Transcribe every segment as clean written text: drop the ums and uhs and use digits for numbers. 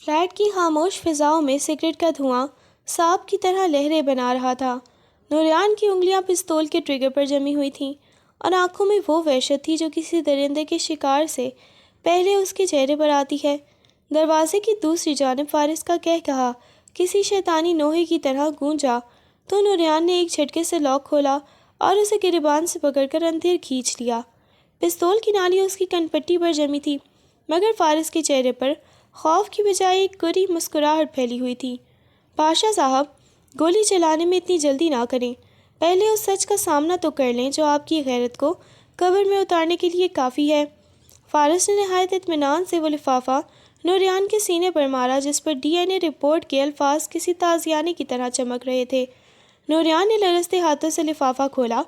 Flat کی خاموش فضاؤں میں سگریٹ کا دھواں سانپ کی طرح لہریں بنا رہا تھا۔ نوریان کی انگلیاں پستول کے ٹریگر پر جمی ہوئی تھیں اور آنکھوں میں وہ وحشت تھی جو کسی درندے کے شکار سے پہلے اس کے چہرے پر آتی ہے۔ دروازے کی دوسری جانب فارس کا قہقہا کسی شیطانی نوحے کی طرح گونجا تو نوریان نے ایک جھٹکے سے لاک کھولا اور اسے گریبان سے پکڑ کر اندر کھینچ لیا۔ پستول کی نالی اس کی کن پٹی پر جمی تھی، مگر فارس کے چہرے پر خوف کی بجائے ایک گری مسکراہٹ پھیلی ہوئی تھی۔ پاشا صاحب، گولی چلانے میں اتنی جلدی نہ کریں، پہلے اس سچ کا سامنا تو کر لیں جو آپ کی غیرت کو قبر میں اتارنے کے لیے کافی ہے۔ فارس نے نہایت اطمینان سے وہ لفافہ نوریان کے سینے پر مارا جس پر ڈی این اے رپورٹ کے الفاظ کسی تازیانے کی طرح چمک رہے تھے۔ نوریان نے لرزتے ہاتھوں سے لفافہ کھولا،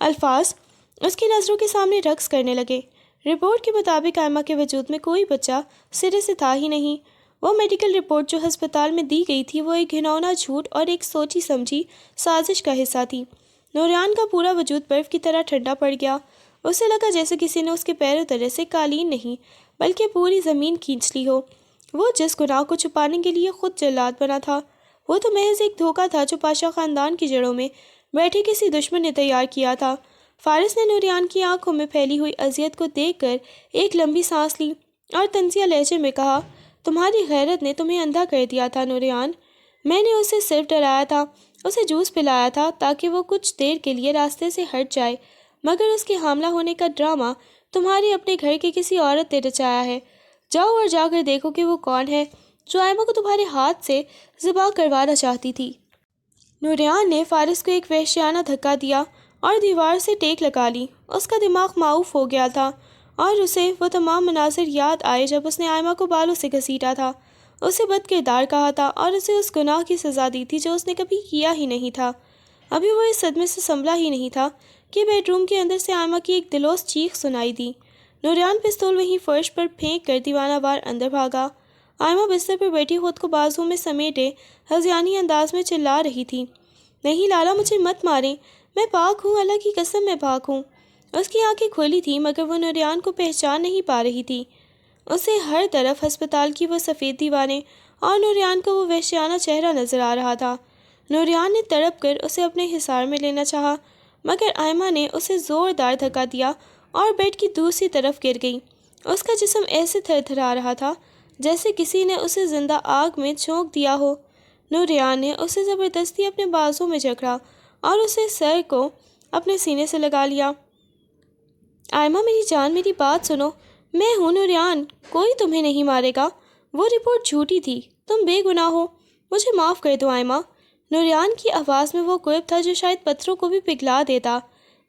الفاظ اس کی نظروں کے سامنے رقص کرنے لگے۔ رپورٹ کے مطابق آئمہ کے وجود میں کوئی بچہ سرے سے تھا ہی نہیں۔ وہ میڈیکل رپورٹ جو ہسپتال میں دی گئی تھی وہ ایک گھناؤنا جھوٹ اور ایک سوچی سمجھی سازش کا حصہ تھی۔ نوریان کا پورا وجود برف کی طرح ٹھنڈا پڑ گیا۔ اسے لگا جیسے کسی نے اس کے پیروں تلے سے قالین نہیں بلکہ پوری زمین کھینچ لی ہو۔ وہ جس گناہ کو چھپانے کے لیے خود جلاد بنا تھا، وہ تو محض ایک دھوکہ تھا جو پاشا خاندان کی جڑوں میں بیٹھے کسی دشمن نے تیار کیا تھا۔ فارس نے نوریان کی آنکھوں میں پھیلی ہوئی اذیت کو دیکھ کر ایک لمبی سانس لی اور طنزیہ لہجے میں کہا، تمہاری غیرت نے تمہیں اندھا کر دیا تھا نوریان۔ میں نے اسے صرف ڈرایا تھا، اسے جوس پلایا تھا تاکہ وہ کچھ دیر کے لیے راستے سے ہٹ جائے، مگر اس کے حاملہ ہونے کا ڈرامہ تمہاری اپنے گھر کے کسی عورت نے رچایا ہے۔ جاؤ اور جا کر دیکھو کہ وہ کون ہے جو آئمہ کو تمہارے ہاتھ سے ذبح کروانا چاہتی تھی۔ نوریان نے فارس کو ایک وحشیانہ دھکا دیا اور دیوار سے ٹیک لگا لی۔ اس کا دماغ معوف ہو گیا تھا اور اسے وہ تمام مناظر یاد آئے جب اس نے آئمہ کو بالوں سے گھسیٹا تھا، اسے بد کردار کہا تھا اور اسے اس گناہ کی سزا دی تھی جو اس نے کبھی کیا ہی نہیں تھا۔ ابھی وہ اس صدمے سے سنبھلا ہی نہیں تھا کہ بیڈ روم کے اندر سے آئمہ کی ایک دلوس چیخ سنائی دی۔ نوریان پستول وہیں فرش پر پھینک کر دیوانہ وار اندر بھاگا۔ آئمہ بستر پر بیٹھی خود کو بازوؤں میں سمیٹے ہذیانی انداز میں چلا رہی تھی، نہیں لالا، مجھے مت ماریں، میں پاک ہوں، اللہ کی قسم میں پاک ہوں۔ اس کی آنکھیں کھلی تھیں مگر وہ نوریان کو پہچان نہیں پا رہی تھی۔ اسے ہر طرف ہسپتال کی وہ سفید دیواریں اور نوریان کا وہ وحشیانہ چہرہ نظر آ رہا تھا۔ نوریان نے تڑپ کر اسے اپنے حصار میں لینا چاہا مگر آئمہ نے اسے زوردار دھکا دیا اور بیڈ کی دوسری طرف گر گئی۔ اس کا جسم ایسے تھر تھرا رہا تھا جیسے کسی نے اسے زندہ آگ میں جھونک دیا ہو۔ نوریان نے اسے زبردستی اپنے بازو میں جکڑا اور اسے سر کو اپنے سینے سے لگا لیا۔ آئمہ میری جان، میری بات سنو، میں ہوں نوریان، کوئی تمہیں نہیں مارے گا، وہ رپورٹ جھوٹی تھی، تم بے گناہ ہو، مجھے معاف کر دو آئمہ۔ نوریان کی آواز میں وہ قرب تھا جو شاید پتھروں کو بھی پگھلا دیتا،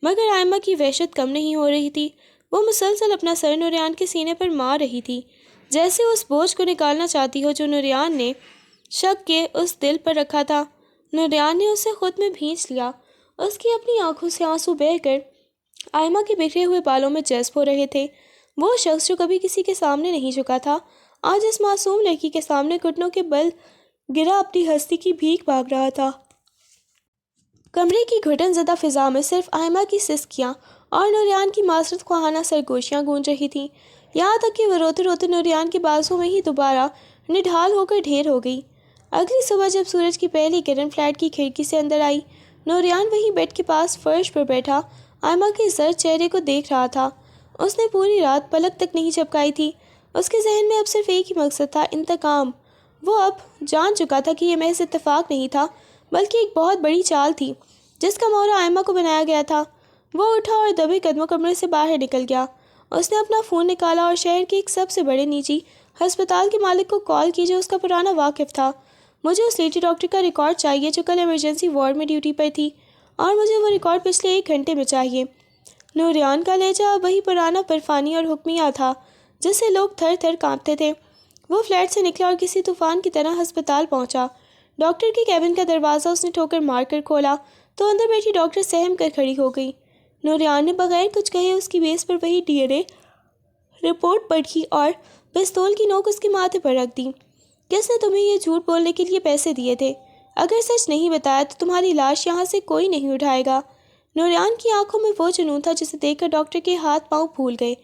مگر آئمہ کی وحشت کم نہیں ہو رہی تھی۔ وہ مسلسل اپنا سر نوریان کے سینے پر مار رہی تھی جیسے اس بوجھ کو نکالنا چاہتی ہو جو نوریان نے شک کے اس دل پر رکھا تھا۔ نوریان نے اسے خود میں بھینچ لیا، اس کی اپنی آنکھوں سے آنسو بہہ کر آئمہ کے بکھرے ہوئے بالوں میں جذب ہو رہے تھے۔ وہ شخص جو کبھی کسی کے سامنے نہیں جھکا تھا آج اس معصوم لڑکی کے سامنے گھٹنوں کے بل گرا اپنی ہستی کی بھیک مانگ رہا تھا۔ کمرے کی گھٹن زدہ فضا میں صرف آئمہ کی سسکیاں اور نوریان کی معذرت خواہانہ سرگوشیاں گونج رہی تھیں، یہاں تک کہ وہ روتے روتے نوریان کے بازو میں ہی دوبارہ نڈھال ہو کر ڈھیر ہو گئی۔ اگلی صبح جب سورج کی پہلی کرن فلیٹ کی کھڑکی سے اندر آئی، نوریان وہیں بیڈ کے پاس فرش پر بیٹھا آئمہ کے زرد چہرے کو دیکھ رہا تھا۔ اس نے پوری رات پلک تک نہیں جھپکائی تھی۔ اس کے ذہن میں اب صرف ایک ہی مقصد تھا، انتقام۔ وہ اب جان چکا تھا کہ یہ محض اتفاق نہیں تھا بلکہ ایک بہت بڑی چال تھی جس کا مورا آئمہ کو بنایا گیا تھا۔ وہ اٹھا اور دبے قدموں کمرے سے باہر نکل گیا۔ اس نے اپنا فون نکالا اور شہر کے ایک سب سے بڑے نجی ہسپتال کے مالک کو کال کی جو اس کا پرانا واقف تھا۔ مجھے اس لیڈی ڈاکٹر کا ریکارڈ چاہیے جو کل ایمرجنسی وارڈ میں ڈیوٹی پر تھی، اور مجھے وہ ریکارڈ پچھلے 1 گھنٹے میں چاہیے۔ نوریان کا لہجہ وہی پرانا برفانی اور حکمیہ تھا جس سے لوگ تھر تھر کانپتے تھے۔ وہ فلیٹ سے نکلا اور کسی طوفان کی طرح ہسپتال پہنچا۔ ڈاکٹر کے کیبن کا دروازہ اس نے ٹھوکر مار کر کھولا تو اندر بیٹھی ڈاکٹر سہم کر کھڑی ہو گئی۔ نوریان نے بغیر کچھ کہے اس کی میز پر وہی ڈی این اے رپورٹ پڑھی اور پستول کی نوک اس کے ماتھے پر رکھ دی۔ کس نے تمہیں یہ جھوٹ بولنے کے لیے پیسے دیے تھے؟ اگر سچ نہیں بتایا تو تمہاری لاش یہاں سے کوئی نہیں اٹھائے گا۔ نوریان کی آنکھوں میں وہ جنون تھا جسے دیکھ کر ڈاکٹر کے ہاتھ پاؤں پھول گئے۔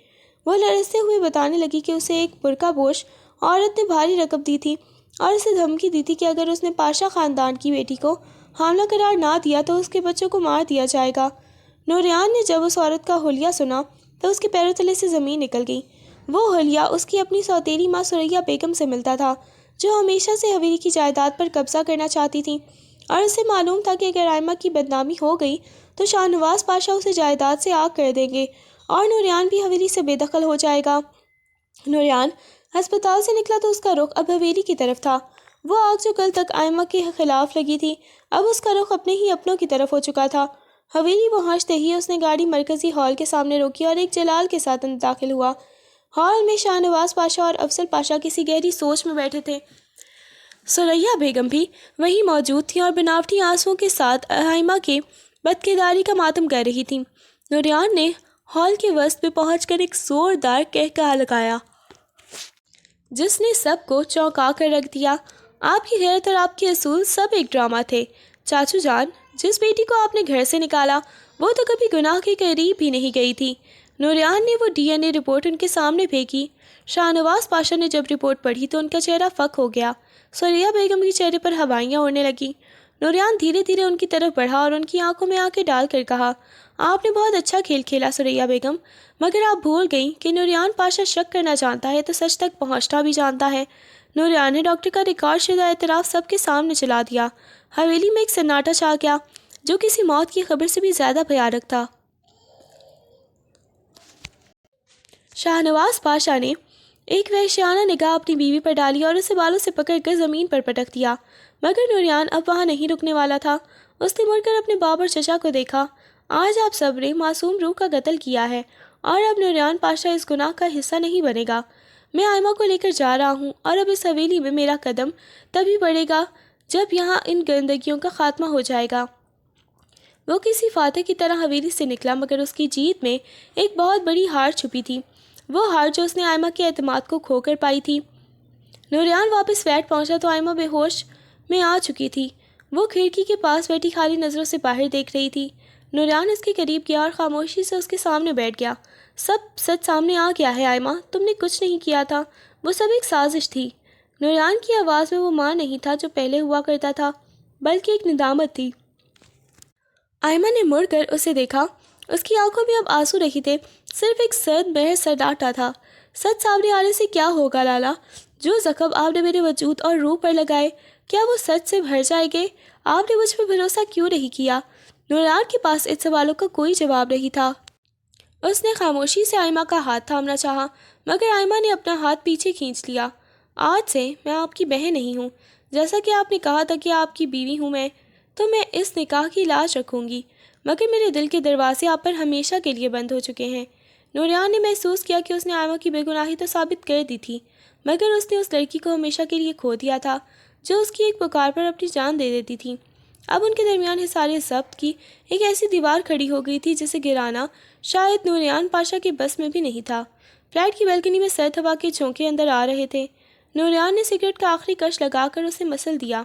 وہ لرزتے ہوئے بتانے لگی کہ اسے ایک برقع پوش عورت نے بھاری رقم دی تھی اور اسے دھمکی دی تھی کہ اگر اس نے پاشا خاندان کی بیٹی کو حاملہ قرار نہ دیا تو اس کے بچوں کو مار دیا جائے گا۔ نوریان نے جب اس عورت کا حلیہ سنا تو اس کے پیروں تلے سے زمین نکل گئی۔ وہ حلیہ اس کی اپنی سوتیلی ماں ثریا بیگم سے ملتا تھا، جو ہمیشہ سے حویلی کی جائیداد پر قبضہ کرنا چاہتی تھی، اور اسے معلوم تھا کہ اگر آئمہ کی بدنامی ہو گئی تو شاہ نواز پاشا اسے جائیداد سے آگ کر دیں گے اور نوریان بھی حویلی سے بے دخل ہو جائے گا۔ نوریان ہسپتال سے نکلا تو اس کا رخ اب حویلی کی طرف تھا۔ وہ آگ جو کل تک آئمہ کے خلاف لگی تھی اب اس کا رخ اپنے ہی اپنوں کی طرف ہو چکا تھا۔ حویلی پہنچتے ہی اس نے گاڑی مرکزی ہال کے سامنے روکی اور ایک جلال کے ساتھ اندر داخل ہوا۔ ہال میں شاہ نواز پاشا اور افضل پاشا کسی گہری سوچ میں بیٹھے تھے۔ ثریا بیگم بھی وہیں موجود تھیں اور بناوٹی آنسوؤں کے ساتھ آئمہ کے بدکرداری کا ماتم کر رہی تھیں۔ نوریان نے ہال کے وسط میں پہنچ کر ایک زوردار قہقہہ لگایا جس نے سب کو چونکا کر رکھ دیا۔ آپ کی غیرت اور آپ کے اصول سب ایک ڈرامہ تھے۔ چاچو جان، جس بیٹی کو آپ نے گھر سے نکالا وہ تو کبھی گناہ کے قریب بھی نہیں گئی تھی۔ نوریان نے وہ ڈی این اے رپورٹ ان کے سامنے پھینکی۔ شاہ نواز پاشا نے جب رپورٹ پڑھی تو ان کا چہرہ فک ہو گیا۔ ثریا بیگم کے چہرے پر ہوائیاں اڑنے لگیں۔ نوریان دھیرے دھیرے ان کی طرف بڑھا اور ان کی آنکھوں میں آنکھیں ڈال کر کہا، آپ نے بہت اچھا کھیل کھیلا ثریا بیگم، مگر آپ بھول گئیں کہ نوریان پاشا شک کرنا جانتا ہے تو سچ تک پہنچنا بھی جانتا ہے۔ نوریان نے ڈاکٹر کا ریکارڈ شدہ اعتراف سب کے سامنے چلا دیا۔ حویلی میں ایک سناٹا چھا گیا جو کسی موت کی خبر سے بھی زیادہ بھیانک تھا۔ شاہ نواز پاشا نے ایک وحشیانہ نگاہ اپنی بیوی پر ڈالی اور اسے بالوں سے پکڑ کر زمین پر پٹک دیا، مگر نوریان اب وہاں نہیں رکنے والا تھا۔ اس نے مڑ کر اپنے باپ اور چچا کو دیکھا۔ آج آپ سب نے معصوم روح کا قتل کیا ہے اور اب نوریان پاشا اس گناہ کا حصہ نہیں بنے گا۔ میں آئمہ کو لے کر جا رہا ہوں اور اب اس حویلی میں میرا قدم تبھی بڑھے گا جب یہاں ان گندگیوں کا خاتمہ ہو جائے گا۔ وہ کسی فاتح کی طرح حویلی سے نکلا، مگر اس کی جیت میں ایک بہت بڑی ہار چھپی تھی، وہ ہار جو اس نے آئمہ کے اعتماد کو کھو کر پائی تھی۔ نوریان واپس فلیٹ پہنچا تو آئمہ بے ہوش میں آ چکی تھی۔ وہ کھڑکی کے پاس بیٹھی خالی نظروں سے باہر دیکھ رہی تھی۔ نوریان اس کے قریب گیا اور خاموشی سے اس کے سامنے بیٹھ گیا۔ سب سچ سامنے آ گیا ہے آئمہ، تم نے کچھ نہیں کیا تھا، وہ سب ایک سازش تھی۔ نوریان کی آواز میں وہ ماں نہیں تھا جو پہلے ہوا کرتا تھا، بلکہ ایک ندامت تھی۔ آئمہ نے مڑ کر اسے دیکھا، اس کی آنکھوں میں اب آنسو رہی تھے، صرف ایک سرد مہر سناٹا تھا۔ سچ سامنے آنے سے کیا ہوگا لالا؟ جو زخم آپ نے میرے وجود اور روح پر لگائے، کیا وہ سچ سے بھر جائیں گے؟ آپ نے مجھ پر بھروسہ کیوں نہیں کیا؟ نوریان کے پاس ان سوالوں کا کوئی جواب نہیں تھا۔ اس نے خاموشی سے آئمہ کا ہاتھ تھامنا چاہا، مگر آئمہ نے اپنا ہاتھ پیچھے کھینچ لیا۔ آج سے میں آپ کی بہن نہیں ہوں، جیسا کہ آپ نے کہا تھا کہ آپ کی بیوی ہوں میں، تو میں اس نکاح کی لاج رکھوں گی، مگر میرے دل کے دروازے آپ پر ہمیشہ کے لیے بند ہو چکے ہیں۔ نوریان نے محسوس کیا کہ اس نے آئمہ کی بے گناہی تو ثابت کر دی تھی، مگر اس نے اس لڑکی کو ہمیشہ کے لیے کھو دیا تھا جو اس کی ایک پکار پر اپنی جان دے دیتی تھی۔ اب ان کے درمیان حصار ضبط کی ایک ایسی دیوار کھڑی ہو گئی تھی جسے گرانا شاید نوریان پاشا کے بس میں بھی نہیں تھا۔ فلیٹ کی بالکنی میں سرد ہوا کے جھونکے اندر آ رہے تھے۔ نوریان نے سگریٹ کا آخری کش لگا کر اسے مسل دیا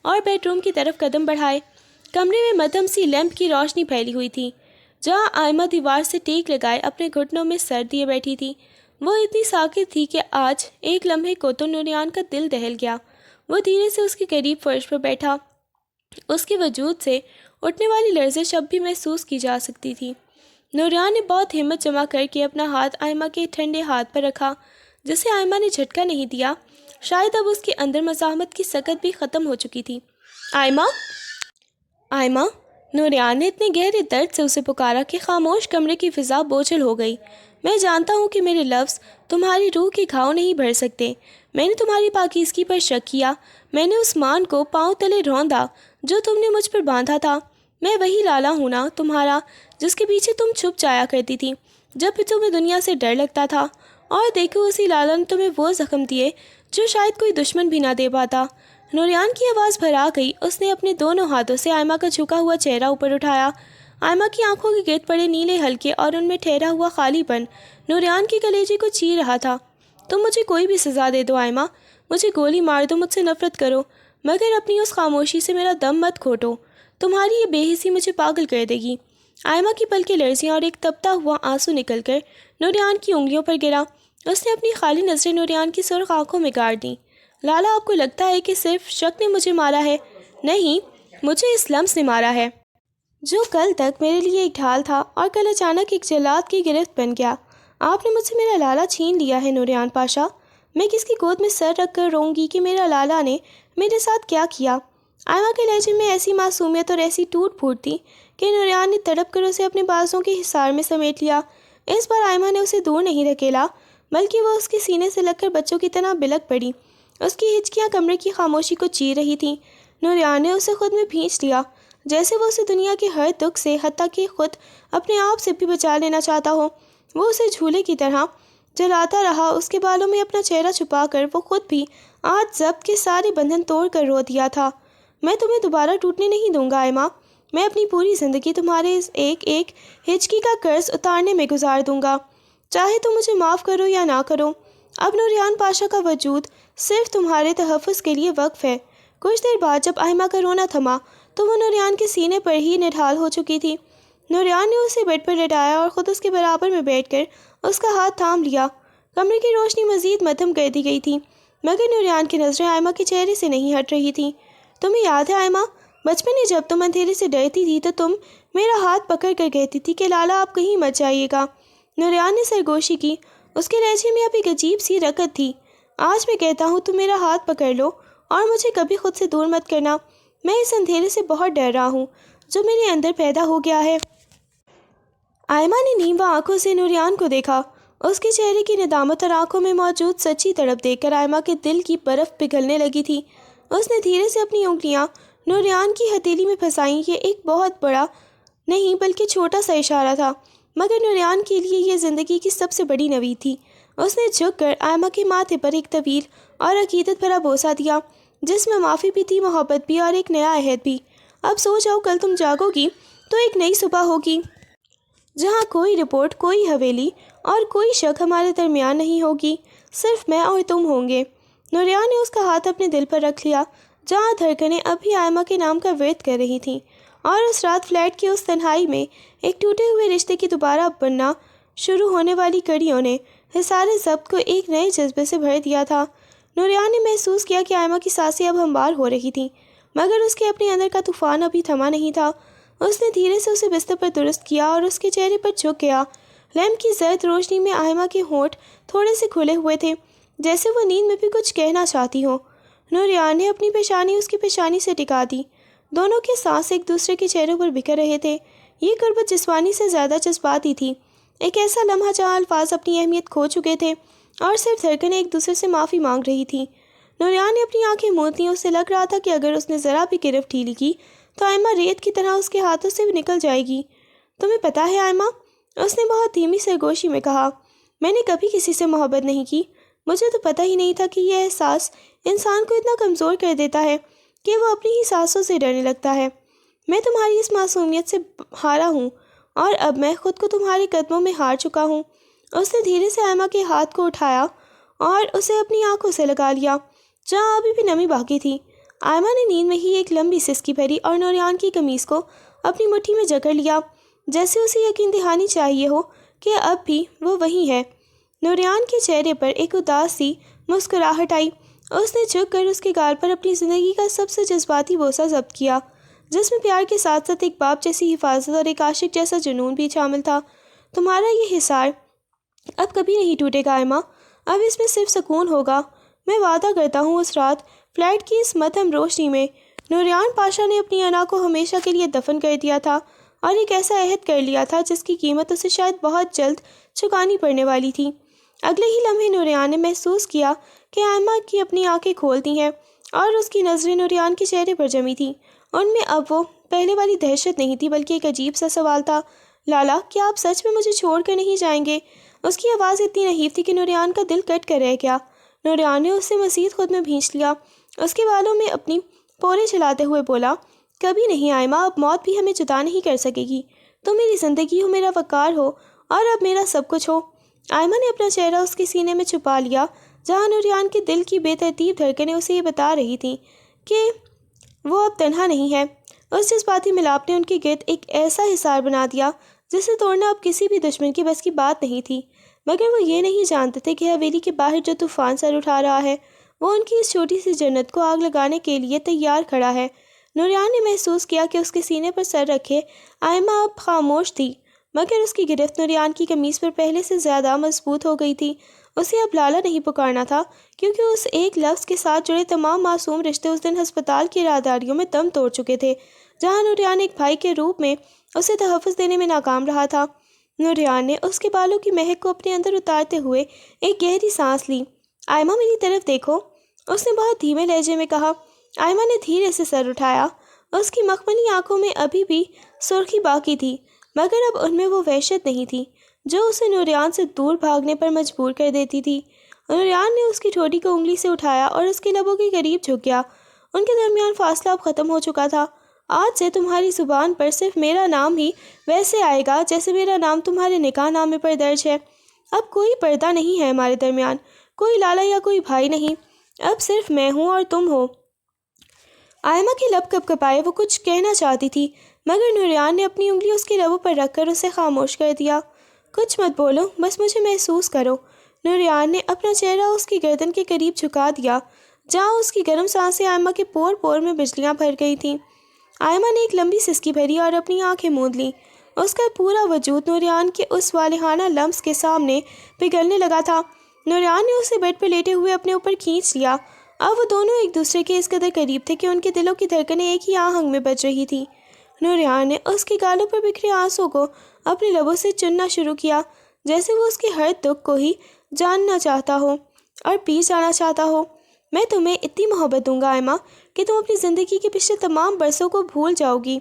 اور بیڈ روم کی طرف قدم بڑھائے۔ کمرے میں مدھم سی لیمپ کی روشنی پھیلی ہوئی تھی، جہاں آئمہ دیوار سے ٹیک لگائے اپنے گھٹنوں میں سر دیے بیٹھی تھی۔ وہ اتنی ساکت تھی کہ آج ایک لمحے کو تو نوریان کا دل دہل گیا۔ وہ دھیرے سے اس کے قریب فرش پر بیٹھا، اس کے وجود سے اٹھنے والی لرزش اب بھی محسوس کی جا سکتی تھی۔ نوریان نے بہت ہمت جمع کر کے اپنا ہاتھ آئمہ کے ٹھنڈے ہاتھ پر رکھا، جسے آئمہ نے جھٹکا نہیں دیا۔ شاید اب اس کے اندر مزاحمت کی سکت بھی ختم ہو چکی تھی۔ آئمہ، آئمہ، نوریان نے اتنے گہرے درد سے اسے پکارا کہ خاموش کمرے کی فضا بوجھل ہو گئی۔ میں جانتا ہوں کہ میرے لفظ تمہاری روح کے گھاؤ نہیں بھر سکتے۔ میں نے تمہاری پاکیزگی پر شک کیا، میں نے اس مان کو پاؤں تلے روندا جو تم نے مجھ پر باندھا تھا۔ میں وہی لالا ہوں نا تمہارا، جس کے پیچھے تم چھپ جایا کرتی تھی جب بھی تمہیں دنیا سے ڈر لگتا تھا، اور دیکھو اسی لالا نے تمہیں وہ زخم دیے جو شاید کوئی دشمن بھی نہ دے پاتا۔ نوریان کی آواز بھرا گئی۔ اس نے اپنے دونوں ہاتھوں سے آئمہ کا جھکا ہوا چہرہ اوپر اٹھایا۔ آئمہ کی آنکھوں کے گرد پڑے نیلے حلقے اور ان میں ٹھہرا ہوا خالی پن نوریان کے کلیجے کو چیر رہا تھا۔ تم مجھے کوئی بھی سزا دے دو آئمہ، مجھے گولی مار دو، مجھ سے نفرت کرو، مگر اپنی اس خاموشی سے میرا دم مت کھوٹو۔ تمہاری یہ بے حسی مجھے پاگل کر دے گی۔ آئمہ کی پلکیں لرزیں اور ایک تپتا ہوا آنسو نکل کر نوریان کی انگلیوں پر گرا۔ اس نے اپنی خالی نظریں نوریان کی سرخ آنکھوں میں گاڑ دیں۔ لالا، آپ کو لگتا ہے کہ صرف شک نے مجھے مارا ہے؟ نہیں، مجھے اس لمس نے مارا ہے جو کل تک میرے لیے ایک ڈھال تھا اور کل اچانک ایک جلاد کی گرفت بن گیا۔ آپ نے مجھ سے میرا لالا چھین لیا ہے نوریان پاشا۔ میں کس کی گود میں سر رکھ کر روں گی کہ میرا لالا نے میرے ساتھ کیا کیا؟ آئمہ کے لہجے میں ایسی معصومیت اور ایسی ٹوٹ پھوٹ تھی کہ نوریان نے تڑپ کر اسے اپنے بازوں کے حصار میں سمیٹ لیا۔ اس بار آئمہ نے اسے دور نہیں دھکیلا، بلکہ وہ اس کے سینے سے لگ کر بچوں کی طرح بلک پڑی۔ اس کی ہچکیاں کمرے کی خاموشی کو چیر رہی تھیں۔ نوریان نے اسے خود میں بھینچ لیا، جیسے وہ اسے دنیا کے ہر دکھ سے، حتیٰ کہ خود اپنے آپ سے بھی بچا لینا چاہتا ہو۔ وہ اسے جھولے کی طرح جلاتا رہا، اس کے بالوں میں اپنا چہرہ چھپا کر وہ خود بھی آج ضبط کے سارے بندھن توڑ کر رو دیا تھا۔ میں تمہیں دوبارہ ٹوٹنے نہیں دوں گا آئمہ، میں اپنی پوری زندگی تمہارے اس ایک ایک ہچکی کا قرض اتارنے میں گزار دوں گا، چاہے تم مجھے معاف کرو یا نہ کرو۔ اب نوریان پاشا کا وجود صرف تمہارے تحفظ کے لیے وقف ہے۔ کچھ دیر بعد جب آئمہ کا رونا تھما تو وہ نوریان کے سینے پر ہی نڈھال ہو چکی تھی۔ نوریان نے اسے بیڈ پر لٹایا اور خود اس کے برابر میں بیٹھ کر اس کا ہاتھ تھام لیا۔ کمرے کی روشنی مزید مدھم کر دی گئی تھی، مگر نوریان کی نظریں آئمہ کے چہرے سے نہیں ہٹ رہی تھیں۔ تمہیں یاد ہے آئمہ، بچپن میں جب تم اندھیرے سے ڈرتی تھی تو تم میرا ہاتھ پکڑ کر کہتی تھی کہ لالا آپ کہیں مت جائیے گا۔ نوریان نے سرگوشی کی، اس کے لہجے میں اب ایک عجیب سی رکت تھی۔ آج میں کہتا ہوں تم میرا ہاتھ پکڑ لو اور مجھے کبھی خود سے دور مت کرنا۔ میں اس اندھیرے سے بہت ڈر رہا ہوں جو میرے اندر پیدا ہو گیا ہے۔ آئمہ نے نیموا آنکھوں سے نوریان کو دیکھا۔ اس کے چہرے کی ندامت اور آنکھوں میں موجود سچی تڑپ دیکھ کر آئمہ کے دل کی برف پگھلنے لگی تھی۔ اس نے دھیرے سے اپنی انگلیاں نوریان کی ہتھیلی میں پھنسائیں۔ یہ ایک بہت بڑا نہیں بلکہ چھوٹا سا اشارہ تھا، مگر نوریان کے لیے یہ زندگی کی سب سے بڑی نوید تھی۔ اس نے جھک کر آئمہ کے ماتھے پر ایک طویل اور عقیدت بھرا بوسہ دیا، جس میں معافی بھی تھی، محبت بھی، اور ایک نیا عہد بھی۔ اب سو جاؤ، کل تم جاگو گی تو ایک نئی صبح ہوگی جہاں کوئی رپورٹ، کوئی حویلی اور کوئی شک ہمارے درمیان نہیں ہوگی، صرف میں اور تم ہوں گے۔ نوریان نے اس کا ہاتھ اپنے دل پر رکھ لیا جہاں دھڑکنیں اب بھی آئمہ کے نام کا ورد کر رہی تھیں، اور اس رات فلیٹ کی اس تنہائی میں ایک ٹوٹے ہوئے رشتے کی دوبارہ بننا شروع ہونے والی کڑیوں نے حصار ضبط کو ایک نئے جذبے سے بھر دیا تھا۔ نوریان نے محسوس کیا کہ آئمہ کی سانسیں اب ہموار ہو رہی تھیں، مگر اس کے اپنے اندر کا طوفان ابھی تھما نہیں تھا۔ اس نے دھیرے سے اسے بستر پر درست کیا اور اس کے چہرے پر جھک گیا۔ لیمپ کی زرد روشنی میں آئمہ کے ہونٹ تھوڑے سے کھلے ہوئے تھے، جیسے وہ نیند میں بھی کچھ کہنا چاہتی ہو۔ نوریان نے اپنی پیشانی اس کی پیشانی سے ٹکا دی۔ دونوں کے سانس ایک دوسرے کے چہروں پر بکھر رہے تھے۔ یہ قربت جسمانی سے زیادہ جذباتی تھی، ایک ایسا لمحہ جہاں الفاظ اپنی اہمیت کھو چکے تھے اور صرف دھڑکنیں ایک دوسرے سے معافی مانگ رہی تھیں۔ نوریان نے اپنی آنکھیں موند لیں، اسے لگ رہا تھا کہ اگر اس نے ذرا بھی گرفت ڈھیلی کی تو آئمہ ریت کی طرح اس کے ہاتھوں سے بھی نکل جائے گی۔ تمہیں پتہ ہے آئمہ، اس نے بہت دھیمی سرگوشی میں کہا، میں نے کبھی کسی سے محبت نہیں کی۔ مجھے تو پتہ ہی نہیں تھا کہ یہ احساس انسان کو اتنا کمزور کر دیتا ہے کہ وہ اپنی ہی سانسوں سے ڈرنے لگتا ہے۔ میں تمہاری اس معصومیت سے ہارا ہوں اور اب میں خود کو تمہارے قدموں میں ہار چکا ہوں۔ اس نے دھیرے سے آئمہ کے ہاتھ کو اٹھایا اور اسے اپنی آنکھوں سے لگا لیا جہاں ابھی بھی نمی باقی تھی۔ آئمہ نے نیند میں ہی ایک لمبی سسکی بھری اور نوریان کی قمیص کو اپنی مٹھی میں جکڑ لیا، جیسے اسے یقین دہانی چاہیے ہو کہ اب بھی وہ وہیں ہے۔ نوریان کے چہرے پر ایک اداس سی مسکراہٹ آئی۔ اس نے جھک کر اس کے گال پر اپنی زندگی کا سب سے جذباتی بوسہ ضبط کیا، جس میں پیار کے ساتھ ساتھ ایک باپ جیسی حفاظت اور ایک عاشق جیسا جنون بھی شامل تھا۔ تمہارا یہ حصار اب کبھی نہیں ٹوٹے گا آئمہ، اب اس میں صرف سکون ہوگا۔ میں وعدہ کرتا ہوں اس رات فلیٹ کی اس مدھم روشنی میں نوریان پاشا نے اپنی انا کو ہمیشہ کے لیے دفن کر دیا تھا اور ایک ایسا عہد کر لیا تھا جس کی قیمت اسے شاید بہت جلد چکانی پڑنے والی تھی۔ اگلے ہی لمحے نوریان نے محسوس کیا کہ آئمہ کی اپنی آنکھیں کھولتی ہیں اور اس کی نظریں نوریان کے چہرے پر جمی تھیں۔ ان میں اب وہ پہلے والی دہشت نہیں تھی، بلکہ ایک عجیب سا سوال تھا، لالا کیا آپ سچ میں مجھے چھوڑ کر نہیں جائیں گے؟ اس کی آواز اتنی نحیف تھی کہ نوریان کا دل کٹ کر رہ گیا۔ نوریان نے اسے مزید خود میں بھینچ لیا، اس کے بالوں میں اپنی پورے چلاتے ہوئے بولا، کبھی نہیں آئمہ، اب موت بھی ہمیں جدا نہیں کر سکے گی۔ تم میری زندگی ہو، میرا وقار ہو اور اب میرا سب کچھ ہو۔ آئمہ نے اپنا چہرہ اس کے سینے میں چھپا لیا جہاں نوریان کے دل کی بے ترتیب دھڑکنیں اسے یہ بتا رہی تھیں کہ وہ اب تنہا نہیں ہے۔ اس جذباتی ملاپ نے ان کے گرد ایک ایسا حصار بنا دیا جسے توڑنا اب کسی بھی دشمن کی بس کی بات نہیں تھی۔ مگر وہ یہ نہیں جانتے تھے کہ حویلی کے باہر جو طوفان سر اٹھا رہا ہے وہ ان کی اس چھوٹی سی جنت کو آگ لگانے کے لیے تیار کھڑا ہے۔ نوریان نے محسوس کیا کہ اس کے سینے پر سر رکھے آئمہ اب خاموش تھی، مگر اس کی گرفت نوریان کی قمیص پر پہلے سے زیادہ مضبوط ہو گئی تھی۔ اسے اب لالا نہیں پکارنا تھا، کیونکہ اس ایک لفظ کے ساتھ جڑے تمام معصوم رشتے اس دن ہسپتال کی راہداریوں میں دم توڑ چکے تھے، جہاں نوریان ایک بھائی کے روپ میں اسے تحفظ دینے میں ناکام رہا تھا۔ نوریان نے اس کے بالوں کی مہک کو اپنے اندر اتارتے ہوئے ایک گہری سانس لی۔ آئمہ میری طرف دیکھو، اس نے بہت دھیمے لہجے میں کہا۔ آئمہ نے دھیرے سے سر اٹھایا۔ اس کی مخملی آنکھوں میں ابھی بھی سرخی باقی تھی، مگر اب ان میں وہ وحشت نہیں تھی جو اسے نوریان سے دور بھاگنے پر مجبور کر دیتی تھی۔ نوریان نے اس کی ٹھوڑی کو انگلی سے اٹھایا اور اس کے لبوں کے قریب جھک گیا۔ ان کے درمیان فاصلہ اب ختم ہو چکا تھا۔ آج سے تمہاری زبان پر صرف میرا نام ہی ویسے آئے گا جیسے میرا نام تمہارے نکاح نامے پر درج ہے۔ اب کوئی پردہ نہیں ہے ہمارے درمیان، کوئی لالا یا کوئی بھائی نہیں، اب صرف میں ہوں اور تم ہو۔ آئمہ کے لب کپکپائے، وہ کچھ کہنا چاہتی تھی، مگر نوریان نے اپنی انگلی اس کے لبوں پر رکھ کر اسے خاموش کر دیا۔ کچھ مت بولو، بس مجھے محسوس کرو۔ نوریان نے اپنا چہرہ اس کی گردن کے قریب جھکا دیا، جہاں اس کی گرم سانسیں آئمہ کے پور پور میں بجلیاں بھر گئی تھیں۔ آئمہ نے ایک لمبی سسکی بھری اور اپنی آنکھیں موند لیں۔ اس کا پورا وجود نوریان کے اس والہانہ لمس کے سامنے پگھلنے لگا تھا۔ نوریان نے اسے بیڈ پر لیٹے ہوئے اپنے اوپر کھینچ لیا۔ اب وہ دونوں ایک دوسرے کے اس قدر قریب تھے کہ ان کے دلوں کی دھڑکنیں ایک ہی آہنگ میں بج رہی تھیں۔ نوریان نے اس کے گالوں پر بکھرے آنسوں کو اپنے لبوں سے چننا شروع کیا، جیسے وہ اس کے ہر دکھ کو ہی جاننا چاہتا ہو اور پی جانا چاہتا ہو۔ میں تمہیں اتنی محبت دوں گا آئمہ کہ تم اپنی زندگی کے پچھلے تمام برسوں کو بھول جاؤ گی۔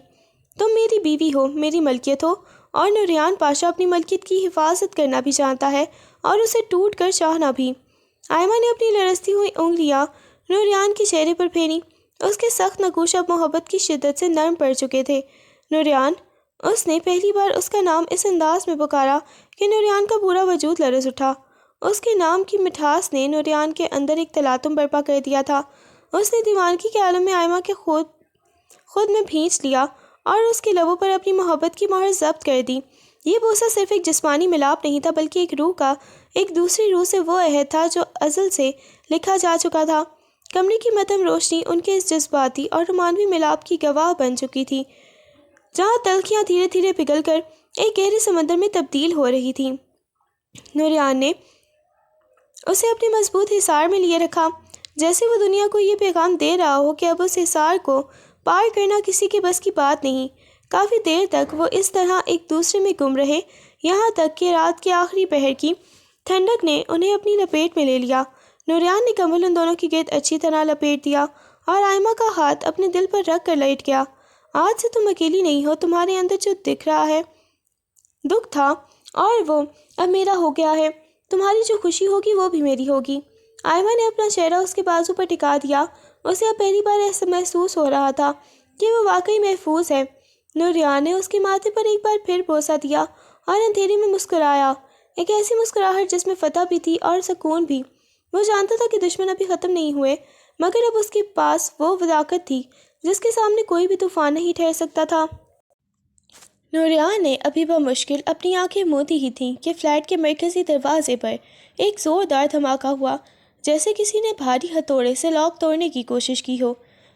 تم میری بیوی ہو، میری ملکیت ہو، اور نوریان پاشا اپنی ملکیت کی حفاظت کرنا بھی جانتا ہے اور اسے ٹوٹ کر چاہنا بھی۔ آئمہ نے اپنی لرزتی ہوئی انگلیاں نوریان کے چہرے پر پھیری۔ اس کے سخت نگوش اب محبت کی شدت سے نرم پڑ چکے تھے۔ نوریان، اس نے پہلی بار اس کا نام اس انداز میں پکارا کہ نوریان کا پورا وجود لرز اٹھا۔ اس کے نام کی مٹھاس نے نوریان کے اندر ایک تلاطم برپا کر دیا تھا۔ اس نے دیوانگی کے عالم میں آئمہ کے خود میں بھینچ لیا اور اس کے لبوں پر اپنی محبت کی مہر ضبط کر دی۔ یہ بوسہ صرف ایک جسمانی ملاپ نہیں تھا، بلکہ ایک روح کا ایک دوسری روح سے وہ عہد تھا جو ازل سے لکھا جا چکا تھا۔ کمرے کی مدھم روشنی ان کے اس جذباتی اور رومانوی ملاپ کی گواہ بن چکی تھی، جہاں تلخیاں دھیرے دھیرے پگھل کر ایک گہرے سمندر میں تبدیل ہو رہی تھیں۔ نوریان نے اسے اپنے مضبوط حصار میں لیے رکھا، جیسے وہ دنیا کو یہ پیغام دے رہا ہو کہ اب اس حصار کو پار کرنا کسی کے بس کی بات نہیں۔ کافی دیر تک وہ اس طرح ایک دوسرے میں گم رہے، یہاں تک کہ رات کے آخری پہر کی ٹھنڈک نے انہیں اپنی لپیٹ میں لے لیا۔ نوریان نے کمل ان دونوں کی گرد اچھی طرح لپیٹ دیا اور آئمہ کا ہاتھ اپنے دل پر رکھ کر لیٹ گیا۔ آج سے تم اکیلی نہیں ہو، تمہارے اندر جو دکھ رہا ہے دکھ تھا اور وہ اب میرا ہو گیا ہے، تمہاری جو خوشی ہوگی وہ بھی میری ہوگی۔ آئمہ نے اپنا چہرہ اس کے بازو پر ٹکا دیا۔ اسے اب پہلی بار ایسا محسوس ہو رہا تھا کہ وہ واقعی محفوظ ہے۔ نوریان نے اس کے ماتھے پر ایک بار پھر بوسہ دیا اور اندھیرے میں مسکرایا، ایک ایسی مسکراہٹ جس میں فتح بھی تھی اور سکون بھی۔ وہ جانتا تھا کہ دشمن ابھی ختم نہیں ہوئے، مگر اب اس کے پاس وہ صداقت تھی جس کے سامنے کوئی بھی طوفان نہیں ٹھہر سکتا تھا۔ نوریان نے ابھی بمشکل اپنی آنکھیں موندی ہی تھیں کہ فلیٹ کے مرکزی دروازے پر ایک زوردار دھماکہ ہوا، جیسے کسی نے بھاری ہتھوڑے سے لاک توڑنے کی کوشش کی ہو۔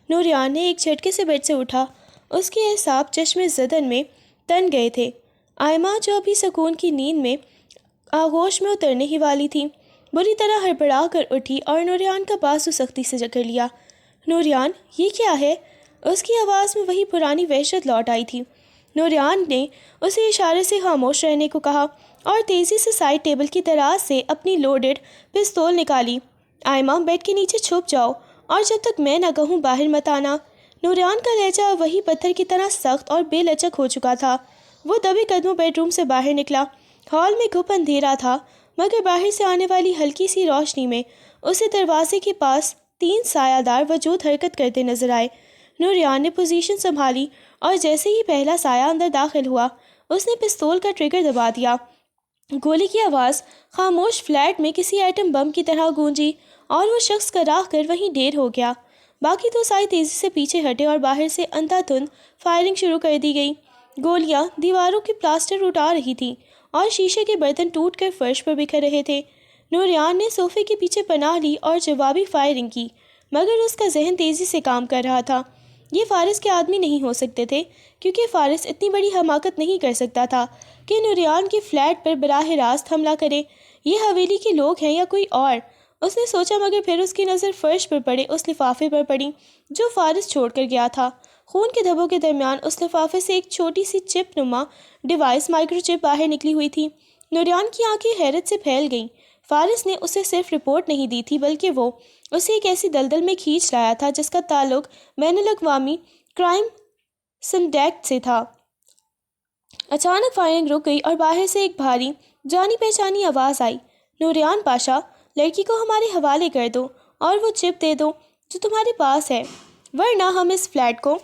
نوریان نے ایک جھٹکے سے بیڈ سے اٹھا، اس کے اعصاب چشم زدن میں تن گئے تھے۔ آئمہ جو ابھی سکون کی نیند میں آغوش میں اترنے ہی والی تھی، بری طرح ہڑبڑا کر اٹھی اور نوریان کا بازو سختی سے جکڑ لیا۔ نوریان، یہ کیا ہے؟ اس کی آواز میں وہی پرانی وحشت لوٹ آئی تھی۔ نوریان نے اسے اشارے سے خاموش رہنے کو کہا اور تیزی سے سائڈ ٹیبل کی دراز سے اپنی لوڈڈ پستول نکالی۔ آئمہ، بیڈ کے نیچے چھپ جاؤ اور جب تک میں نہ کہوں باہر مت آنا۔ نوریان کا لہجہ وہی پتھر کی طرح سخت اور بے لچک ہو چکا تھا۔ وہ دبے قدموں بیڈ روم سے باہر نکلا۔ ہال میں گھپ اندھیرا تھا، مگر باہر سے آنے والی ہلکی سی روشنی میں اسے دروازے کے پاس 3 سایہ دار وجود حرکت کرتے نظر آئے۔ نوریان نے پوزیشن سنبھالی اور جیسے ہی پہلا سایہ اندر داخل ہوا، اس نے پستول کا ٹریگر دبا دیا۔ گولی کی آواز خاموش فلیٹ میں کسی ایٹم بم کی طرح گونجی اور وہ شخص کراہ کر وہیں ڈھیر ہو گیا۔ باقی 2 سائے تیزی سے پیچھے ہٹے اور باہر سے اندھا دھند فائرنگ شروع کر دی گئی۔ گولیاں دیواروں کی پلاسٹر اٹھا رہی تھیں اور شیشے کے برتن ٹوٹ کر فرش پر بکھر رہے تھے۔ نوریان نے صوفے کے پیچھے پناہ لی اور جوابی فائرنگ کی، مگر اس کا ذہن تیزی سے کام کر رہا تھا۔ یہ فارس کے آدمی نہیں ہو سکتے تھے، کیونکہ فارس اتنی بڑی حماقت نہیں کر سکتا تھا کہ نوریان کے فلیٹ پر براہ راست حملہ کرے۔ یہ حویلی کے لوگ ہیں یا کوئی اور؟ اس نے سوچا، مگر پھر اس کی نظر فرش پر پڑے اس لفافے پر پڑی جو فارس چھوڑ کر گیا تھا۔ خون کے دھبوں کے درمیان اس لفافے سے ایک چھوٹی سی چپ نما ڈیوائس مائکرو چپ باہر نکلی ہوئی تھی۔ نوریان کی آنکھیں حیرت سے پھیل گئیں۔ فارس نے اسے صرف رپورٹ نہیں دی تھی، بلکہ وہ اسے ایک ایسی دلدل میں کھینچ لایا تھا جس کا تعلق بین الاقوامی کرائم سنڈیکیٹ سے تھا۔ اچانک فائرنگ رک گئی اور باہر سے ایک بھاری جانی پہچانی آواز آئی، نوریان پاشا، لڑکی کو ہمارے حوالے کر دو اور وہ چپ دے دو جو تمہارے پاس ہے، ورنہ ہم اس فلیٹ کو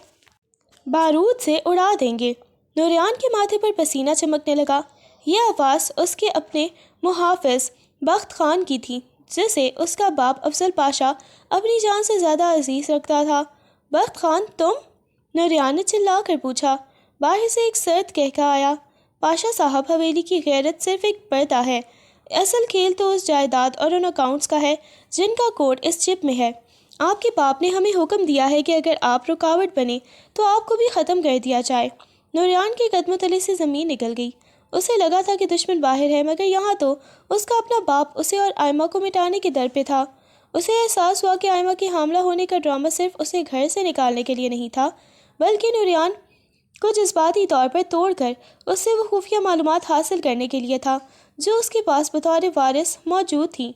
بارود سے اڑا دیں گے۔ نوریان کے ماتھے پر پسینہ چمکنے لگا۔ یہ آواز اس کے اپنے محافظ بخت خان کی تھی، جسے اس کا باپ افضل پاشا اپنی جان سے زیادہ عزیز رکھتا تھا۔ بخت خان، تم؟ نوریان نے چلا کر پوچھا۔ باہر سے ایک سرد قہقہ آیا۔ پاشا صاحب، حویلی کی غیرت صرف ایک پردہ ہے، اصل کھیل تو اس جائیداد اور ان اکاؤنٹس کا ہے جن کا کوڈ اس چپ میں ہے۔ آپ کے باپ نے ہمیں حکم دیا ہے کہ اگر آپ رکاوٹ بنے تو آپ کو بھی ختم کر دیا جائے۔ نوریان کے قدموں تلے سے زمین نکل گئی۔ اسے لگا تھا کہ دشمن باہر ہے، مگر یہاں تو اس کا اپنا باپ اسے اور آئمہ کو مٹانے کے در پہ تھا۔ اسے احساس ہوا کہ آئمہ کے حاملہ ہونے کا ڈرامہ صرف اسے گھر سے نکالنے کے لیے نہیں تھا، بلکہ نوریان کو جذباتی طور پر توڑ کر اس سے وہ خفیہ معلومات حاصل کرنے کے لیے تھا جو اس کے پاس بطور وارث موجود تھی۔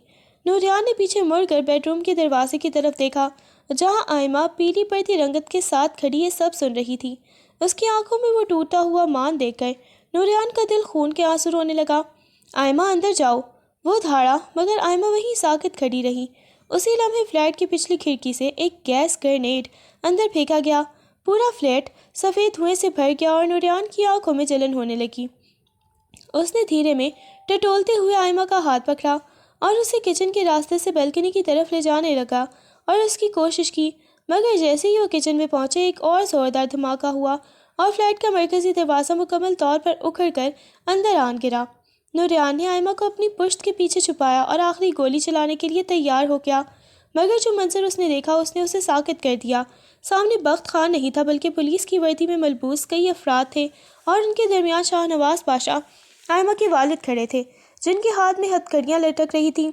نوریان نے پیچھے مڑ کر بیڈ روم کے دروازے کی طرف دیکھا، جہاں آئمہ پیلی پڑتی رنگت کے ساتھ کھڑی یہ سب سن رہی تھی۔ اس کی آنکھوں میں وہ ٹوٹا ہوا مان دیکھ کر نوریان کا دل خون کے آنسو رونے لگا۔ آئمہ، اندر جاؤ، وہ دھاڑا، مگر آئمہ وہیں ساکت کھڑی رہی۔ اسی لمحے فلیٹ کی پچھلی کھڑکی سے ایک گیس گرنیڈ اندر پھینکا گیا۔ پورا فلیٹ سفید دھوئیں سے بھر گیا اور نوریان کی آنکھوں میں جلن ہونے لگی۔ اس نے دھیرے میں ٹٹولتے ہوئے آئمہ کا ہاتھ پکڑا اور اسے کچن کے راستے سے بالکنی کی طرف لے جانے لگا اور اس کی کوشش کی، مگر جیسے ہی وہ کچن میں پہنچے ایک اور زوردار دھماکہ ہوا اور فلیٹ کا مرکزی دروازہ مکمل طور پر اکھڑ کر اندر آن گرا۔ نوریان نے آئمہ کو اپنی پشت کے پیچھے چھپایا اور آخری گولی چلانے کے لیے تیار ہو گیا، مگر جو منظر اس نے دیکھا اس نے اسے ساکت کر دیا۔ سامنے بخت خان نہیں تھا، بلکہ پولیس کی وردی میں ملبوس کئی افراد تھے اور ان کے درمیان شاہ نواز پاشا، آئمہ کے والد، کھڑے تھے، جن کے ہاتھ میں ہتھکڑیاں لٹک رہی تھیں۔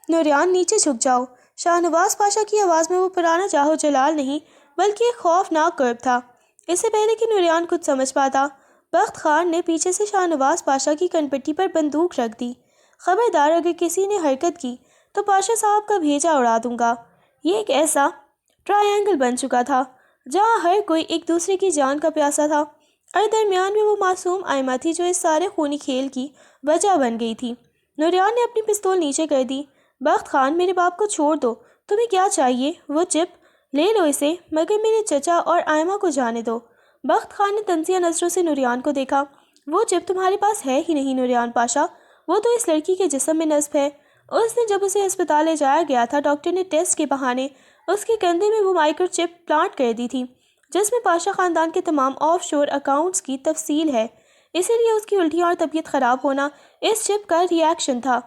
نوریان، نیچے جھک جاؤ۔ شاہ نواز پاشا کی آواز میں وہ پرانا جاہ و جلال نہیں، بلکہ ایک خوفناک کرب تھا۔ اس سے پہلے کہ نوریان کچھ سمجھ پاتا، بخت خان نے پیچھے سے شاہ نواز پاشا کی کنپٹی پر بندوق رکھ دی۔ خبردار، اگر کسی نے حرکت کی تو پاشا صاحب کا بھیجا اڑا دوں گا۔ یہ ایک ایسا ٹرائینگل بن چکا تھا جہاں ہر کوئی ایک دوسرے کی جان کا پیاسا تھا، اور درمیان میں وہ معصوم آئمہ تھی جو اس سارے خونی کھیل کی وجہ بن گئی تھی۔ نوریان نے اپنی پستول نیچے کر دی۔ بخت خان، میرے باپ کو چھوڑ دو، تمہیں کیا چاہیے؟ وہ چپ لے لو اسے، مگر میرے چچا اور آئمہ کو جانے دو۔ بخت خان نے طنزیہ نظروں سے نوریان کو دیکھا۔ وہ چپ تمہارے پاس ہے ہی نہیں نوریان پاشا، وہ تو اس لڑکی کے جسم میں نصب ہے۔ اس نے جب اسے ہسپتال لے جایا گیا تھا، ڈاکٹر نے ٹیسٹ کے بہانے اس کے کندھے میں وہ مائکرو چپ پلانٹ کر دی تھی جس میں پاشا خاندان کے تمام آف شور اکاؤنٹس کی تفصیل ہے، اسی لیے اس کی الٹیاں اور طبیعت خراب ہونا اس چپ کا ری ایکشن تھا۔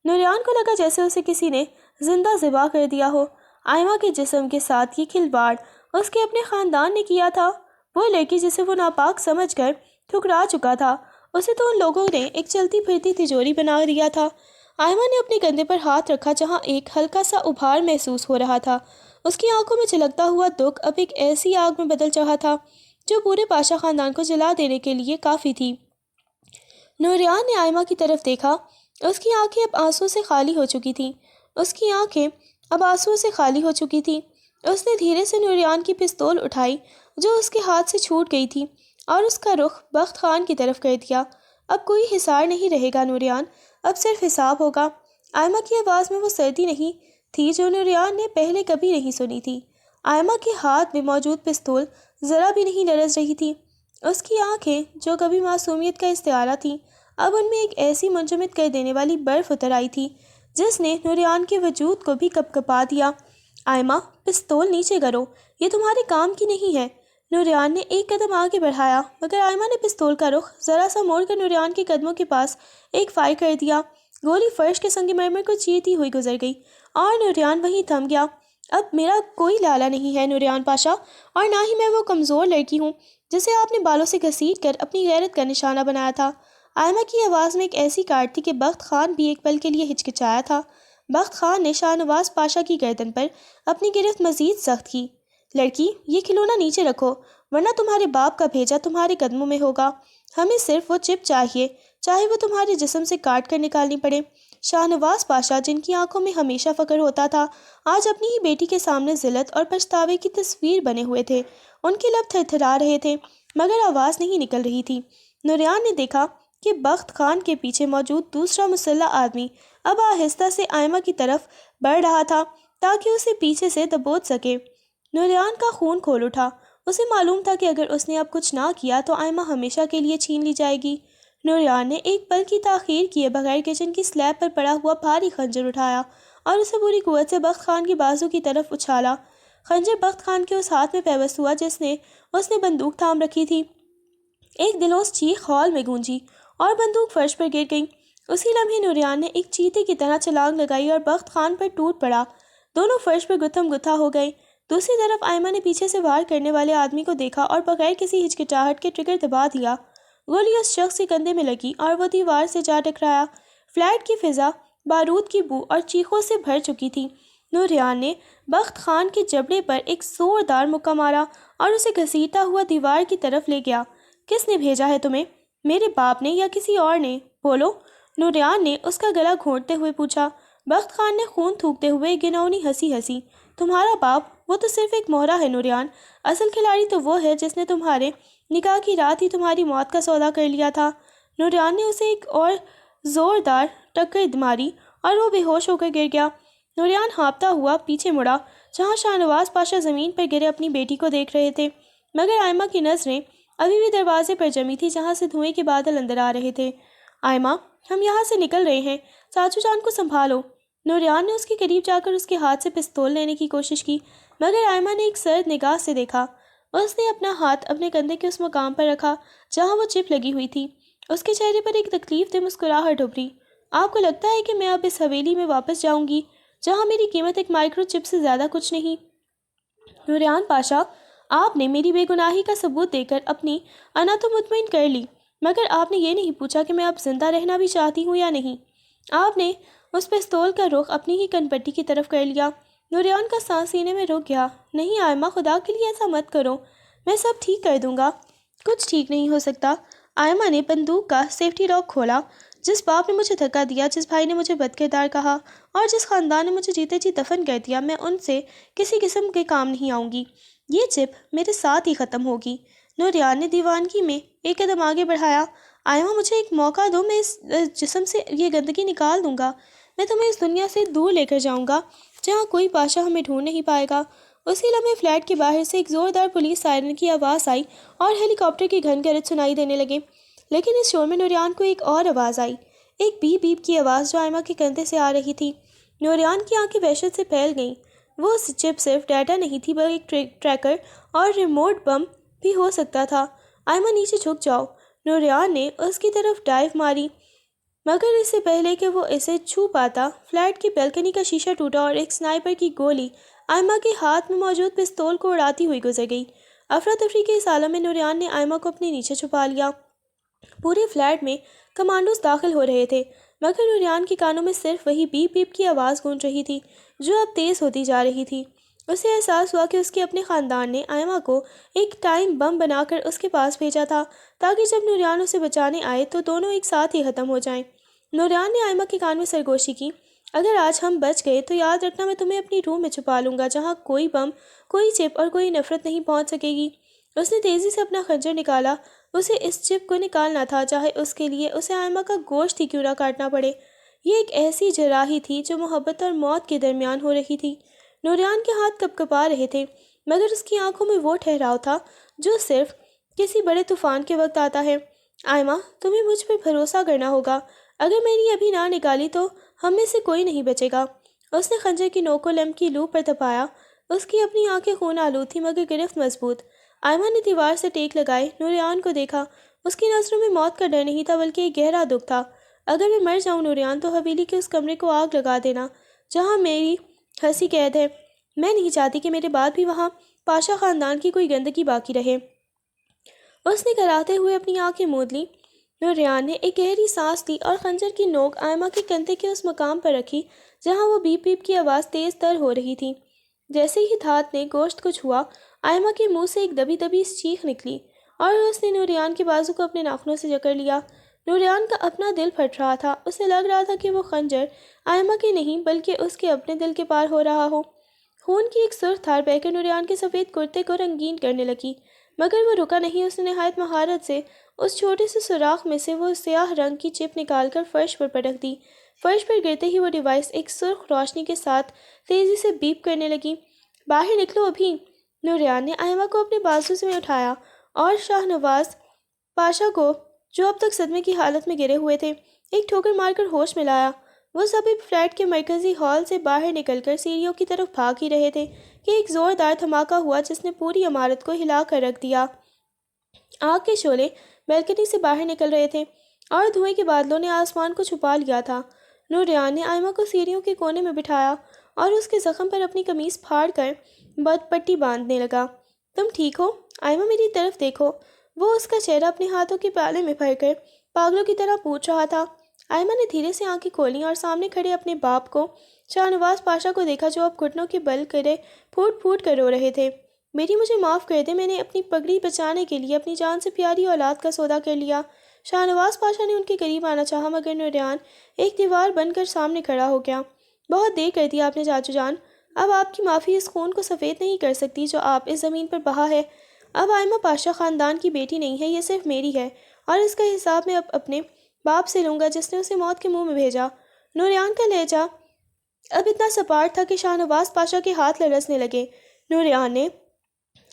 نوریان کو لگا جیسے اسے کسی نے زندہ ذبح کر دیا ہو۔ آئمہ کے جسم کے ساتھ یہ کھلواڑ اس کے اپنے خاندان نے کیا تھا۔ وہ لڑکی جسے وہ ناپاک سمجھ کر ٹھکرا چکا تھا، اسے تو ان لوگوں نے ایک چلتی پھرتی تجوری بنا دیا تھا۔ آئمہ نے اپنے کندھے پر ہاتھ رکھا جہاں ایک ہلکا سا ابھار محسوس ہو رہا تھا۔ اس کی آنکھوں میں چھلکتا ہوا دکھ اب ایک ایسی آگ میں بدل چڑھا تھا جو پورے پاشا خاندان کو جلا دینے کے لیے کافی تھی۔ نوریان نے آئمہ کی طرف دیکھا۔ اس کی آنکھیں اب آنسوں سے خالی ہو چکی تھیں۔ اس نے دھیرے سے نوریان کی پستول اٹھائی جو اس کے ہاتھ سے چھوٹ گئی تھی اور اس کا رخ بخت خان کی طرف کر دیا۔ اب کوئی حصار نہیں رہے گا نوریان، اب صرف حساب ہوگا۔ آئمہ کی آواز میں وہ سردی نہیں تھی جو نوریان نے پہلے کبھی نہیں سنی تھی۔ آئمہ کے ہاتھ میں موجود پستول ذرا بھی نہیں لرز رہی تھی۔ اس کی آنکھیں جو کبھی معصومیت کا استعارہ تھیں، اب ان میں ایک ایسی منجمد کر دینے والی برف اتر آئی تھی جس نے نوریان کے وجود کو بھی کپکپا دیا۔ آئمہ، پستول نیچے کرو، یہ تمہارے کام کی نہیں ہے۔ نوریان نے ایک قدم آگے بڑھایا مگر آئمہ نے پستول کا رخ ذرا سا موڑ کر نوریان کے قدموں کے پاس ایک فائر کر دیا۔ گولی فرش کے سنگ مرمر کو چیرتی ہوئی گزر گئی اور نوریان وہیں تھم گیا۔ اب میرا کوئی لالہ نہیں ہے نوریان پاشا، اور نہ ہی میں وہ کمزور لڑکی ہوں جسے آپ نے بالوں سے گھسیٹ کر اپنی غیرت کا نشانہ بنایا تھا۔ آئمہ کی آواز میں ایک ایسی کاٹ تھی کہ بخت خان بھی ایک پل کے لیے ہچکچایا تھا۔ بخت خان نے شاہ نواز پاشا کی گردن پر اپنی گرفت مزید سخت کی۔ لڑکی، یہ کھلونا نیچے رکھو ورنہ تمہارے باپ کا بھیجا تمہارے قدموں میں ہوگا۔ ہمیں صرف وہ چپ چاہیے، چاہے وہ تمہارے جسم سے کاٹ کر نکالنی پڑے۔ شاہ نواز پاشا، جن کی آنکھوں میں ہمیشہ فخر ہوتا تھا، آج اپنی ہی بیٹی کے سامنے ذلت اور پچھتاوے کی تصویر بنے ہوئے تھے۔ ان کے لب تھر تھرا رہے تھے مگر آواز نہیں نکل رہی تھی۔ نوریان نے دیکھا کہ بخت خان کے پیچھے موجود دوسرا مسلح آدمی اب آہستہ سے آئمہ کی طرف بڑھ رہا تھا تاکہ اسے پیچھے سے دبوچ سکے۔ نوریان کا خون کھول اٹھا۔ اسے معلوم تھا کہ اگر اس نے اب کچھ نہ کیا تو آئمہ ہمیشہ کے لیے چھین لی جائے گی۔ نوریان نے ایک پل کی تاخیر کیے بغیر کچن کی سلیب پر پڑا ہوا بھاری خنجر اٹھایا اور اسے پوری قوت سے بخت خان کی بازو کی طرف اچھالا۔ خنجر بخت خان کے اس ہاتھ میں پیوست ہوا جس نے اس نے بندوق تھام رکھی تھی۔ ایک دلوس چیخ ہال میں گونجی اور بندوق فرش پر گر گئی۔ اسی لمحے نوریان نے ایک چیتے کی طرح چھلانگ لگائی اور بخت خان پر ٹوٹ پڑا۔ دونوں فرش پر گتھم گتھا ہو گئے۔ دوسری طرف آئمہ نے پیچھے سے وار کرنے والے آدمی کو دیکھا اور بغیر کسی ہچکچاہٹ کے ٹریگر دبا دیا۔ گولی اس شخص کے کندھے میں لگی اور وہ دیوار سے جا ٹکرایا۔ فلیٹ کی فضا بارود کی بو اور چیخوں سے بھر چکی تھی۔ نوریان نے بخت خان کے جبڑے پر ایک زوردار مکہ مارا اور اسے گھسیٹتا ہوا دیوار کی طرف لے گیا۔ کس نے بھیجا ہے تمہیں؟ میرے باپ نے یا کسی اور نے؟ بولو، نوریان نے اس کا گلا گھونٹتے ہوئے پوچھا۔ بخت خان نے خون تھوکتے ہوئے گناؤنی ہنسی ہنسی۔ تمہارا باپ؟ وہ تو صرف ایک مہرہ ہے نوریان۔ اصل کھلاڑی تو وہ ہے جس نے تمہارے نکاح کی رات ہی تمہاری موت کا سودا کر لیا تھا۔ نوریان نے اسے ایک اور زوردار ٹکر ماری اور وہ بے ہوش ہو کر گر گیا۔ نوریان ہانپتا ہوا پیچھے مڑا جہاں شاہ نواز پاشا زمین پر گرے اپنی بیٹی کو دیکھ رہے تھے مگر آئمہ کی نظریں ابھی بھی دروازے پر جمی تھی جہاں سے دھوئیں کے بادل اندر آ رہے تھے۔ آئمہ، ہم یہاں سے نکل رہے ہیں، چاچو جان کو سنبھالو۔ نوریان نے اس کے قریب جا کر اس کے ہاتھ سے پستول لینے کی کوشش کی مگر آئمہ نے ایک سرد نگاہ سے دیکھا۔ اس نے اپنا ہاتھ اپنے کندھے کے اس مقام پر رکھا جہاں وہ چپ لگی ہوئی تھی۔ اس کے چہرے پر ایک تکلیف دہ مسکراہٹ ابھری۔ آپ کو لگتا ہے کہ میں اب اس حویلی میں واپس جاؤں گی جہاں میری قیمت ایک مائکرو چپ سے زیادہ کچھ نہیں؟ نوریان پاشا، آپ نے میری بے گناہی کا ثبوت دے کر اپنی انا تو مطمئن کر لی مگر آپ نے یہ نہیں پوچھا کہ میں اب زندہ رہنا بھی چاہتی ہوں یا نہیں۔ آپ نے اس پستول کا رخ اپنی ہی کن پٹی کی طرف کر لیا۔ نوریان کا سانس سینے میں رک گیا۔ نہیں آئمہ، خدا کے لیے ایسا مت کرو، میں سب ٹھیک کر دوں گا۔ کچھ ٹھیک نہیں ہو سکتا۔ آئمہ نے بندوق کا سیفٹی لاک کھولا۔ جس باپ نے مجھے دھکا دیا، جس بھائی نے مجھے بد کردار کہا اور جس خاندان نے مجھے جیتے جی دفن کر دیا، میں ان سے کسی قسم کے کام نہیں آؤں گی۔ یہ چپ میرے ساتھ ہی ختم ہوگی۔ نوریان نے دیوانگی میں ایک قدم آگے بڑھایا۔ آئمہ، مجھے ایک موقع دو، میں اس جسم سے یہ گندگی نکال دوں گا۔ میں تمہیں اس دنیا سے دور لے کر جاؤں گا جہاں کوئی پاشا ہمیں ڈھونڈ نہیں پائے گا۔ اسی لمحے فلیٹ کے باہر سے ایک زوردار پولیس سائرن کی آواز آئی اور ہیلی کاپٹر کی گھن گرج سنائی دینے لگے۔ لیکن اس شور میں نوریان کو ایک اور آواز آئی، ایک بیپ بیپ کی آواز جو آئمہ کے کندھے سے آ رہی تھی۔ نوریان کی آنکھیں وحشت سے پھیل گئیں۔ وہ چپ صرف ڈیٹا نہیں تھی بلکہ ایک ٹریکر اور ریموٹ بم بھی ہو سکتا تھا۔ آئمہ، نیچے جھک جاؤ۔ نوریان نے اس کی طرف ڈائیو ماری مگر اس سے پہلے کہ وہ اسے چھو پاتا، فلیٹ کی بالکنی کا شیشہ ٹوٹا اور ایک سنائپر کی گولی آئمہ کے ہاتھ میں موجود پستول کو اڑاتی ہوئی گزر گئی۔ افراتفری کے اس عالم میں نوریان نے آئمہ کو اپنے نیچے چھپا لیا۔ پورے فلیٹ میں کمانڈوز داخل ہو رہے تھے مگر نوریان کے کانوں میں صرف وہی بیپ بیپ کی آواز گونج رہی تھی جو اب تیز ہوتی جا رہی تھی۔ اسے احساس ہوا کہ اس کے اپنے خاندان نے آئمہ کو ایک ٹائم بم بنا کر اس کے پاس بھیجا تھا تاکہ جب نوریان اسے بچانے آئے تو دونوں ایک ساتھ ہی ختم ہو جائیں۔ نوریان نے آئمہ کے کان میں سرگوشی کی، اگر آج ہم بچ گئے تو یاد رکھنا میں تمہیں اپنی روح میں چھپا لوں گا جہاں کوئی بم، کوئی چپ اور کوئی نفرت نہیں پہنچ سکے گی۔ اس نے تیزی سے اپنا خنجر نکالا۔ اسے اس چپ کو نکالنا تھا چاہے اس کے لیے اسے آئمہ کا گوشت ہی کیوں نہ کاٹنا پڑے۔ یہ ایک ایسی جراحی تھی جو محبت اور موت کے درمیان ہو رہی تھی۔ نوریان کے ہاتھ کپ کپا رہے تھے مگر اس کی آنکھوں میں وہ ٹھہراؤ تھا جو صرف کسی بڑے طوفان کے وقت آتا ہے۔ آئمہ، تمہیں مجھ پر بھروسہ کرنا ہوگا۔ اگر میری ابھی نہ نکالی تو ہم میں سے کوئی نہیں بچے گا۔ اس نے خنجر کی نوک کو لیمپ کی لو پر دبایا۔ اس کی اپنی آنکھیں خون آلود تھیں مگر گرفت مضبوط۔ آئمہ نے دیوار سے ٹیک لگائے نوریان کو دیکھا۔ اس کی نظروں میں موت کا ڈر نہیں تھا بلکہ ایک گہرا دکھ تھا۔ اگر میں مر جاؤں نوریان تو حویلی کے اس کمرے کو آگ لگا دینا جہاں میری ہنسی قید ہے۔ میں نہیں چاہتی کہ میرے بعد بھی وہاں پاشا خاندان کی کوئی گندگی باقی رہے۔ اس نے کراتے ہوئے اپنی آنکھیں موند لیں۔ نوریان نے ایک گہری سانس لی اور خنجر کی نوک آئمہ کے کندھے کے اس مقام پر رکھی جہاں وہ بیپ بیپ کی آواز تیز تر ہو رہی تھی۔ جیسے ہی دھات نے گوشت کو چھوا، آئمہ کے منہ سے ایک دبی دبی چیخ نکلی اور اس نے نوریان کے بازو کو اپنے ناخنوں سے جکڑ لیا۔ نوریان کا اپنا دل پھٹ رہا تھا۔ اسے لگ رہا تھا کہ وہ خنجر آئمہ کے نہیں بلکہ اس کے اپنے دل کے پار ہو رہا ہو۔ خون کی ایک سرخ دھار بہہ کر نوریان کے سفید کرتے کو رنگین کرنے لگی، مگر وہ رکا نہیں۔ اس نے نہایت مہارت سے اس چھوٹے سے سوراخ میں سے وہ سیاہ رنگ کی چپ نکال کر فرش پر پٹک دی۔ فرش پر گرتے ہی وہ ڈیوائس ایک سرخ روشنی کے ساتھ تیزی سے بیپ کرنے لگی۔ باہر نکلو ابھی! نوریان نے آئمہ کو اپنے بازو سے میں اٹھایا اور شاہ نواز پاشا کو، جو اب تک صدمے کی حالت میں گرے ہوئے تھے، ایک ٹھوکر مار کر ہوش میں لایا۔ وہ سبھی فلیٹ کے مرکزی ہال سے باہر نکل کر سیڑھیوں کی طرف بھاگ ہی رہے تھے کہ ایک زوردار دھماکہ ہوا جس نے پوری عمارت کو ہلا کر رکھ دیا۔ آگ کے شعلے بیلکنی سے باہر نکل رہے تھے اور دھوئیں کے بادلوں نے آسمان کو چھپا لیا تھا۔ نوریان نے آئمہ کو سیڑھیوں کے کونے میں بٹھایا اور اس کے زخم پر اپنی قمیص پھاڑ کر پٹی باندھنے لگا۔ تم ٹھیک ہو؟ آئمہ میری طرف دیکھو۔ وہ اس کا چہرہ اپنے ہاتھوں کے پیالے میں بھر کر پاگلوں کی طرح پوچھ رہا تھا۔ آئمہ نے دھیرے سے آنکھیں کھولیں اور سامنے کھڑے اپنے باپ کو، شاہ نواز پاشا کو دیکھا جو اب گھٹنوں کے بل کرے پھوٹ پھوٹ کر رو رہے تھے۔ بیٹی مجھے معاف کر دے، میں نے اپنی پگڑی بچانے کے لیے اپنی جان سے پیاری اولاد کا سودا کر لیا۔ شاہ نواز پاشا نے ان کے قریب آنا چاہا مگر نوریان ایک دیوار بن کر سامنے کھڑا ہو گیا۔ بہت دیر کر دی آپ نے چاچو جان، اب آپ کی معافی اس خون کو سفید نہیں کر سکتی جو آپ اس زمین پر بہا ہے۔ اب آئمہ پاشا خاندان کی بیٹی نہیں ہے، یہ صرف میری ہے اور اس کا حساب میں اب اپنے باپ سے لوں گا جس نے اسے موت کے منہ میں بھیجا۔ نوریان کا لہجہ اب اتنا سپاٹ تھا کہ شاہ نواز پاشا کے ہاتھ لرزنے لگے۔ نوریان نے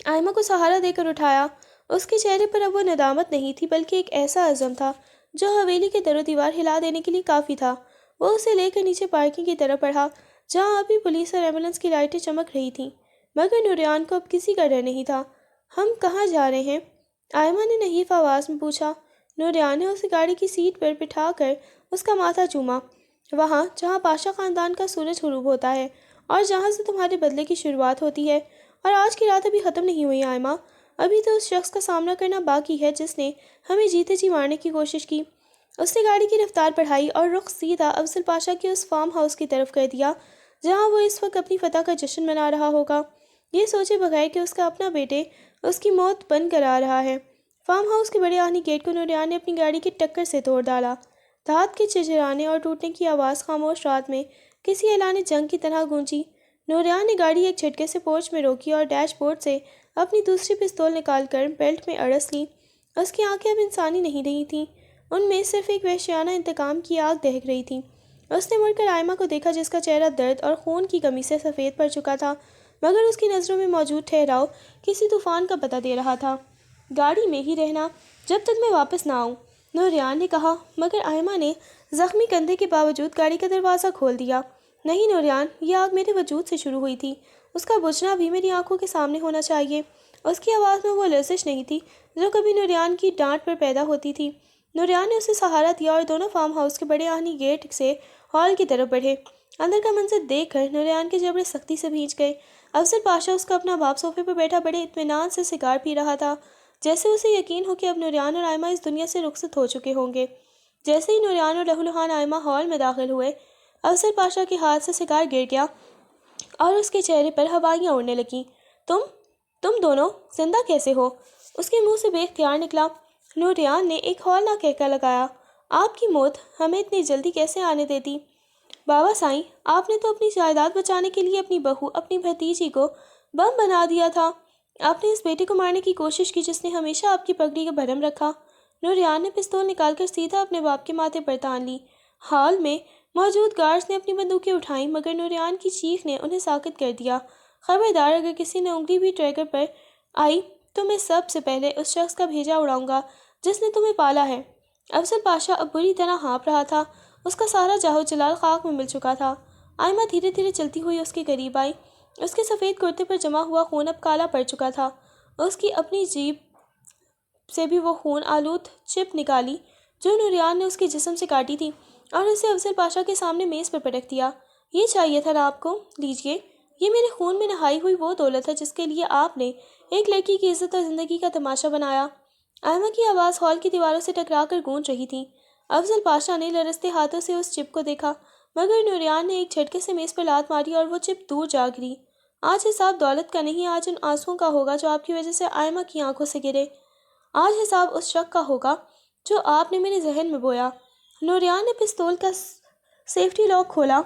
آئمہ کو سہارا دے کر اٹھایا۔ اس کے چہرے پر اب وہ ندامت نہیں تھی بلکہ ایک ایسا عزم تھا جو حویلی کے در و دیوار ہلا دینے کے لیے کافی تھا۔ وہ اسے لے کر نیچے پارکنگ کی طرف بڑھا جہاں ابھی پولیس اور ایمبولینس کی لائٹیں چمک رہی تھیں، مگر نوریان کو اب کسی کا ڈر نہیں تھا۔ ہم کہاں جا رہے ہیں؟ آئمہ نے نحیف آواز میں پوچھا۔ نوریان نے اسے گاڑی کی سیٹ پر بٹھا کر اس کا ماتھا چوما۔ وہاں جہاں پاشا خاندان کا سورج غروب ہوتا ہے اور جہاں سے تمہارے بدلے کی شروعات ہوتی ہے، اور آج کی رات ابھی ختم نہیں ہوئی آئمہ، ابھی تو اس شخص کا سامنا کرنا باقی ہے جس نے ہمیں جیتے جی مارنے کی کوشش کی۔ اس نے گاڑی کی رفتار بڑھائی اور رخ سیدھا افضل پاشا کے اس فارم ہاؤس کی طرف کر دیا جہاں وہ اس وقت اپنی فتح کا جشن منا رہا ہوگا، یہ سوچے بغیر کہ اس کا اپنا بیٹے اس کی موت بن کر آ رہا ہے۔ فارم ہاؤس کے بڑے آہنی گیٹ کو نوریان نے اپنی گاڑی کی ٹکر سے توڑ ڈالا۔ دھات کے چرچرانے اور ٹوٹنے کی آواز خاموش رات میں کسی اعلان جنگ کی طرح گونجی۔ نوریان نے گاڑی ایک جھٹکے سے پورچ میں روکی اور ڈیش بورڈ سے اپنی دوسری پستول نکال کر بیلٹ میں اڑس لی۔ اس کی آنکھیں اب انسانی نہیں رہی تھیں، ان میں صرف ایک وحشیانہ انتقام کی آگ دہک رہی تھی۔ اس نے مڑ کر آئمہ کو دیکھا جس کا چہرہ درد اور خون کی کمی سے سفید پڑ چکا تھا، مگر اس کی نظروں میں موجود ٹھہراؤ کسی طوفان کا پتہ دے رہا تھا۔ گاڑی میں ہی رہنا جب تک میں واپس نہ آؤں، نوریان نے کہا، مگر آئمہ نے زخمی کندھے کے باوجود گاڑی کا دروازہ کھول دیا۔ نہیں نوریان، یہ آگ میرے وجود سے شروع ہوئی تھی، اس کا بجھنا بھی میری آنکھوں کے سامنے ہونا چاہیے۔ اس کی آواز میں وہ لرزش نہیں تھی جو کبھی نوریان کی ڈانٹ پر پیدا ہوتی تھی۔ نوریان نے اسے سہارا دیا اور دونوں فارم ہاؤس کے بڑے آہنی گیٹ سے ہال کی طرف بڑھے۔ اندر کا منظر دیکھ کر نوریان کے جبڑے سختی سے بھیج گئے۔ افضل پاشا اس کا اپنا باپ صوفے پر بیٹھا بڑے اطمینان سے سگار پی رہا تھا، جیسے اسے یقین ہو کہ اب نوریان اور آئمہ اس دنیا سے رخصت ہو چکے ہوں گے۔ جیسے ہی نوریان اور لہولہان آئمہ ہال میں داخل ہوئے، افضل پاشا کے ہاتھ سے سگار گر گیا اور اس کے چہرے پر ہوائیاں اڑنے لگیں۔ تم دونوں زندہ کیسے ہو؟ اس کے منہ سے بے اختیار نکلا۔ نوریان نے ایک ہولناک کہکا لگایا۔ آپ کی موت ہمیں اتنی جلدی کیسے آنے دیتی؟ بابا سائیں، آپ نے تو اپنی جائیداد بچانے کے لیے اپنی بہو، اپنی بھتیجی کو بم بنا دیا تھا۔ آپ نے اس بیٹے کو مارنے کی کوشش کی جس نے ہمیشہ آپ کی پگڑی کا بھرم رکھا۔ نوریان نے پستول نکال کر سیدھا اپنے باپ کے ماتھے پر تان لی۔ ہال میں موجود گارڈز نے اپنی بندوقیں اٹھائیں مگر نوریان کی چیخ نے انہیں ساکت کر دیا۔ خبردار، اگر کسی نے انگلی بھی ٹریگر پر آئی تو میں سب سے پہلے اس شخص کا بھیجا اڑاؤں گا جس نے تمہیں پالا ہے۔ افضل پاشا اب بری طرح ہانپ رہا تھا، اس کا سارا جاہو جلال خاک میں مل چکا تھا۔ آئمہ دھیرے دھیرے چلتی ہوئی اس کے قریب آئی۔ اس کے سفید کرتے پر جمع ہوا خون اب کالا پڑ چکا تھا۔ اس کی اپنی جیب سے بھی وہ خون آلود چپ نکالی جو نوریان نے اس کے جسم سے کاٹی تھی اور اسے افضل پاشا کے سامنے میز پر پٹک دیا۔ یہ چاہیے تھا نا آپ کو، لیجئے، یہ میرے خون میں نہائی ہوئی وہ دولت ہے جس کے لیے آپ نے ایک لڑکی کی عزت اور زندگی کا تماشا بنایا۔ آئمہ کی آواز ہال کی دیواروں سے ٹکرا کر گونج رہی تھی۔ افضل پاشا نے لرزتے ہاتھوں سے اس چپ کو دیکھا، مگر نوریان نے ایک جھٹکے سے میز پر لات ماری اور وہ چپ دور جا گری۔ آج حساب دولت کا نہیں، آج ان آنسوؤں کا ہوگا جو آپ کی وجہ سے آئمہ کی آنکھوں سے گرے۔ آج حساب اس شک کا ہوگا جو آپ نے میرے ذہن میں بویا۔ نوریان نے پستول کا سیفٹی لاک کھولا۔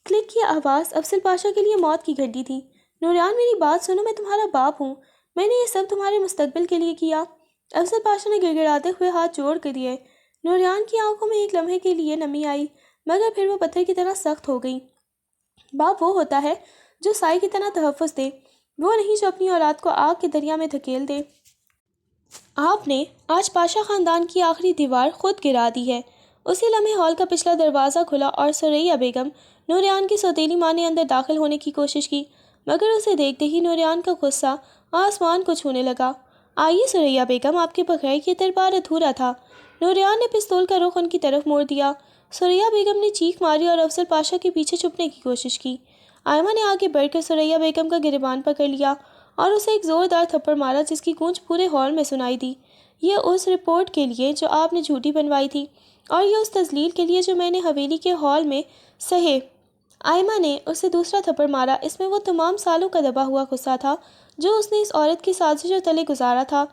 کلک کی آواز افضل پاشا کے لیے موت کی گھنٹی تھی۔ نوریان میری بات سنو، میں تمہارا باپ ہوں، میں نے یہ سب تمہارے مستقبل کے لیے کیا۔ افضل پاشا نے گڑگڑاتے ہوئے ہاتھ جوڑ کر دیے۔ نوریان کی آنکھوں میں ایک لمحے کے لیے نمی آئی، مگر پھر وہ پتھر کی طرح سخت ہو گئی۔ باپ وہ ہوتا ہے جو سائے کی طرح تحفظ دے، وہ نہیں جو اپنی اولاد کو آگ کے دریا میں دھکیل دے۔ آپ نے آج پاشا خاندان کی آخری دیوار خود گرا دی ہے۔ اسی لمحے ہال کا پچھلا دروازہ کھلا اور ثریا بیگم، نوریان کی سوتیلی ماں، نے اندر داخل ہونے کی کوشش کی، مگر اسے دیکھتے ہی نوریان کا غصہ آسمان کو چھونے لگا۔ آئیے ثریا بیگم، آپ کے بغیر یہ دربار ادھورا تھا۔ نوریان نے پستول کا رخ ان کی طرف موڑ دیا۔ ثریا بیگم نے چیخ ماری اور افضل پاشا کے پیچھے چھپنے کی کوشش کی۔ آئمہ نے آگے بڑھ کر ثریا بیگم کا گریبان پکڑ لیا اور اسے ایک زوردار تھپڑ مارا جس کی گونج پورے ہال میں سنائی دی۔ یہ اس رپورٹ کے لیے جو آپ نے جھوٹی بنوائی تھی، اور یہ اس تذلیل کے لیے جو میں نے حویلی کے ہال میں سہے۔ آئمہ نے اسے دوسرا تھپڑ مارا۔ اس میں وہ تمام سالوں کا دبا ہوا غصہ تھا جو اس نے اس عورت کی سازشوں تلے گزارا تھا۔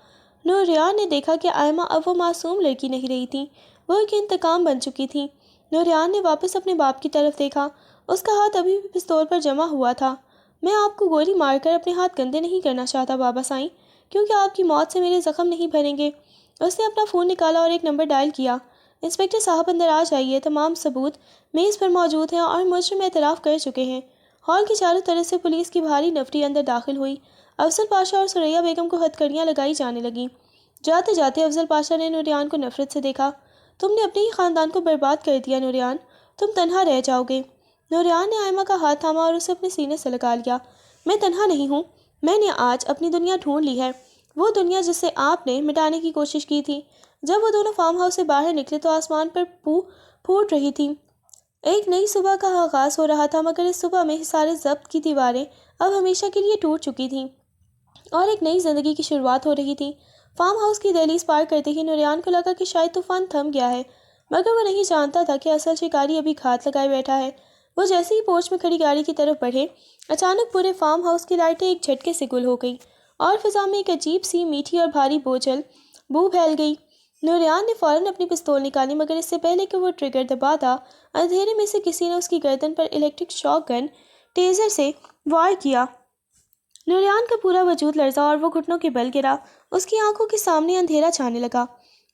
نوریان نے دیکھا کہ آئمہ اب وہ معصوم لڑکی نہیں رہی تھی، وہ ایک انتقام بن چکی تھی۔ نوریان نے واپس اپنے باپ کی طرف دیکھا، اس کا ہاتھ ابھی بھی پستول پر جمع ہوا تھا۔ میں آپ کو گولی مار کر اپنے ہاتھ گندے نہیں کرنا چاہتا بابا سائیں، کیونکہ آپ کی موت سے میرے زخم نہیں بھریں گے۔ اس نے اپنا فون نکالا اور ایک نمبر ڈائل کیا۔ انسپکٹر صاحب اندر آ جائیے، تمام ثبوت میز پر موجود ہیں اور مجرم اعتراف کر چکے ہیں۔ ہال کی چاروں طرف سے پولیس کی بھاری نفری اندر داخل ہوئی۔ افضل پاشا اور ثریا بیگم کو ہتھکڑیاں لگائی جانے لگیں۔ جاتے جاتے افضل پاشا نے نوریان کو نفرت سے دیکھا۔ تم نے اپنے ہی خاندان کو برباد کر دیا نوریان، تم تنہا رہ جاؤ گے۔ نوریان نے آئمہ کا ہاتھ تھاما اور اسے اپنے سینے سے لگا لیا۔ میں تنہا نہیں ہوں، میں نے آج اپنی دنیا ڈھونڈ لی ہے، وہ دنیا جسے آپ نے مٹانے کی کوشش کی تھی۔ جب وہ دونوں فارم ہاؤس سے باہر نکلے تو آسمان پر پھوٹ رہی تھی۔ ایک نئی صبح کا آغاز ہو رہا تھا، مگر اس صبح میں حصار ضبط کی دیواریں اب ہمیشہ کے لیے ٹوٹ چکی تھیں اور ایک نئی زندگی کی شروعات ہو رہی تھی۔ فارم ہاؤس کی دہلیز پار کرتے ہی نوریان کو لگا کہ شاید طوفان تھم گیا ہے، مگر وہ نہیں جانتا تھا کہ اصل شکاری ابھی گھات لگائے بیٹھا ہے۔ وہ جیسے ہی پورچ میں کھڑی گاڑی کی طرف بڑھے، اچانک پورے فارم ہاؤس کی لائٹیں ایک جھٹکے سے گل ہو گئی اور فضا میں ایک عجیب سی میٹھی اور بھاری بوجھل بو پھیل گئی۔ نوریان نے فوراً اپنی پستول نکالی، مگر اس سے پہلے کہ وہ ٹریگر دباتا، اندھیرے میں سے کسی نے اس کی گردن پر الیکٹرک شاک گن ٹیزر سے وار کیا۔ نوریان کا پورا وجود لرزا اور وہ گھٹنوں کے بل گرا۔ اس کی آنکھوں کے سامنے اندھیرا چھانے لگا۔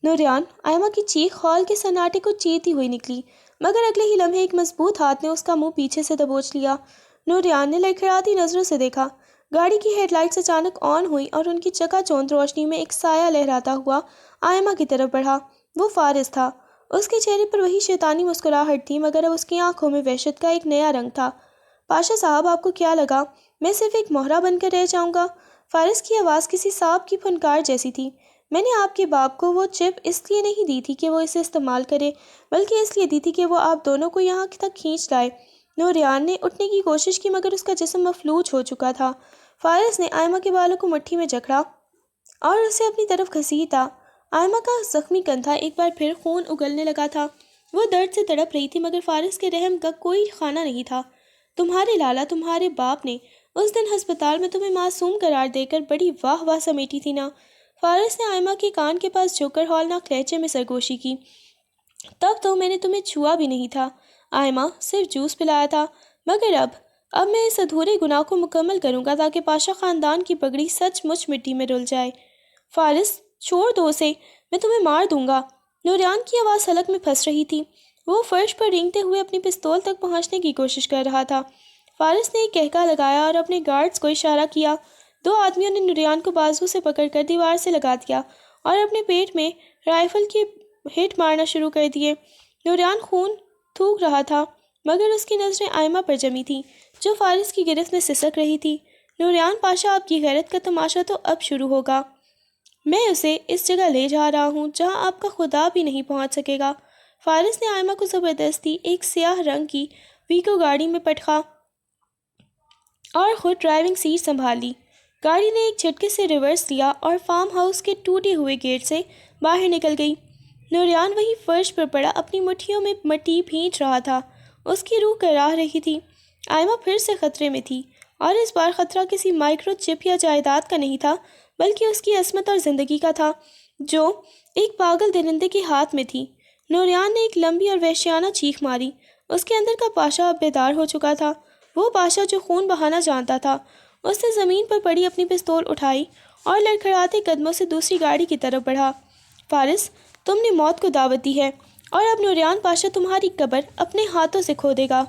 نوریان، آئمہ کی چیخ ہال کے سناٹے کو چیرتی ہوئی نکلی، مگر اگلے ہی لمحے ایک مضبوط ہاتھ نے اس کا منہ پیچھے سے دبوچ لیا۔ نوریان نے لڑکھڑاتی نظروں سے دیکھا۔ گاڑی کی ہیڈ لائٹس اچانک آن ہوئی اور ان کی چکا چوندھ روشنی میں ایک سایہ لہراتا ہوا آئمہ کی طرف بڑھا۔ وہ فارس تھا۔ اس کے چہرے پر وہی شیطانی مسکراہٹ تھی، مگر اب اس کی آنکھوں میں وحشت کا ایک نیا رنگ تھا۔ پاشا صاحب، آپ کو کیا لگا میں صرف ایک مہرہ بن کر رہ جاؤں گا؟ فارس کی آواز کسی سانپ کی پھنکار جیسی تھی۔ میں نے آپ کے باپ کو وہ چپ اس لیے نہیں دی تھی کہ وہ اسے استعمال کرے، بلکہ اس لیے دی تھی کہ وہ آپ دونوں کو یہاں تک کھینچ لائے۔ نوریان نے اٹھنے کی کوشش کی، مگر اس کا جسم مفلوج ہو چکا تھا۔ فارس نے آئمہ کے بالوں کو مٹھی میں جکڑا اور اسے اپنی طرف گھسیٹا۔ آئمہ کا زخمی کندھا ایک بار پھر خون اگلنے لگا تھا۔ وہ درد سے تڑپ رہی تھی، مگر فارس کے رحم کا کوئی خانہ نہیں تھا۔ تمہارے لالا، تمہارے باپ نے اس دن ہسپتال میں تمہیں معصوم قرار دے کر بڑی واہ واہ سمیٹی تھی نا؟ فارس نے آئمہ کے کان کے پاس جھک کر ہولناک لہجے میں سرگوشی کی۔ تب تو میں نے تمہیں چھوا بھی نہیں تھا آئمہ، صرف جوس پلایا تھا، مگر اب میں اس ادھورے گناہ کو مکمل کروں گا تاکہ پاشا خاندان کی پگڑی سچ مچ مٹی میں رل جائے۔ فارس، چھوڑ دو اسے، میں تمہیں مار دوں گا۔ نوریان کی آواز حلق میں پھنس رہی تھی۔ وہ فرش پر رینگتے ہوئے اپنی پستول تک پہنچنے کی کوشش کر رہا تھا۔ فارس نے ایک کہکا لگایا اور اپنے گارڈز کو اشارہ کیا۔ دو آدمیوں نے نوریان کو بازو سے پکڑ کر دیوار سے لگا دیا اور اپنے پیٹ میں رائفل کی ہٹ مارنا شروع کر دیے۔ نوریان خون تھوک رہا تھا، مگر اس کی نظریں آئمہ پر جمی تھیں جو فارس کی گرفت میں سسک رہی تھی۔ نوریان پاشا، آپ کی غیرت کا تماشا تو اب شروع ہوگا۔ میں اسے اس جگہ لے جا رہا ہوں جہاں آپ کا خدا بھی نہیں پہنچ سکے گا۔ فارس نے آئمہ کو زبردستی ایک سیاہ رنگ کی ویگو گاڑی میں پٹکا اور خود ڈرائیونگ سیٹ سنبھال لی۔ گاڑی نے ایک جھٹکے سے ریورس لیا اور فارم ہاؤس کے ٹوٹے ہوئے گیٹ سے باہر نکل گئی۔ نوریان وہی فرش پر پڑا اپنی مٹھیوں میں مٹی بھینچ رہا تھا۔ اس کی روح کراہ رہی تھی۔ آئمہ پھر سے خطرے میں تھی، اور اس بار خطرہ کسی مائکرو چپ یا جائیداد کا نہیں تھا، بلکہ اس کی عصمت اور زندگی کا تھا، جو ایک پاگل درندے کے ہاتھ میں تھی۔ نوریان نے ایک لمبی اور وحشیانہ چیخ ماری۔ اس کے اندر کا پاشا اب بیدار ہو چکا تھا، وہ پاشا جو خون بہانا جانتا تھا۔ اس نے زمین پر پڑی اپنی پستول اٹھائی اور لڑکھڑاتے قدموں سے دوسری گاڑی کی طرف بڑھا۔ فارس، تم نے موت کو دعوت دی ہے، اور اب نوریان پاشا تمہاری قبر اپنے ہاتھوں سے کھودے گا۔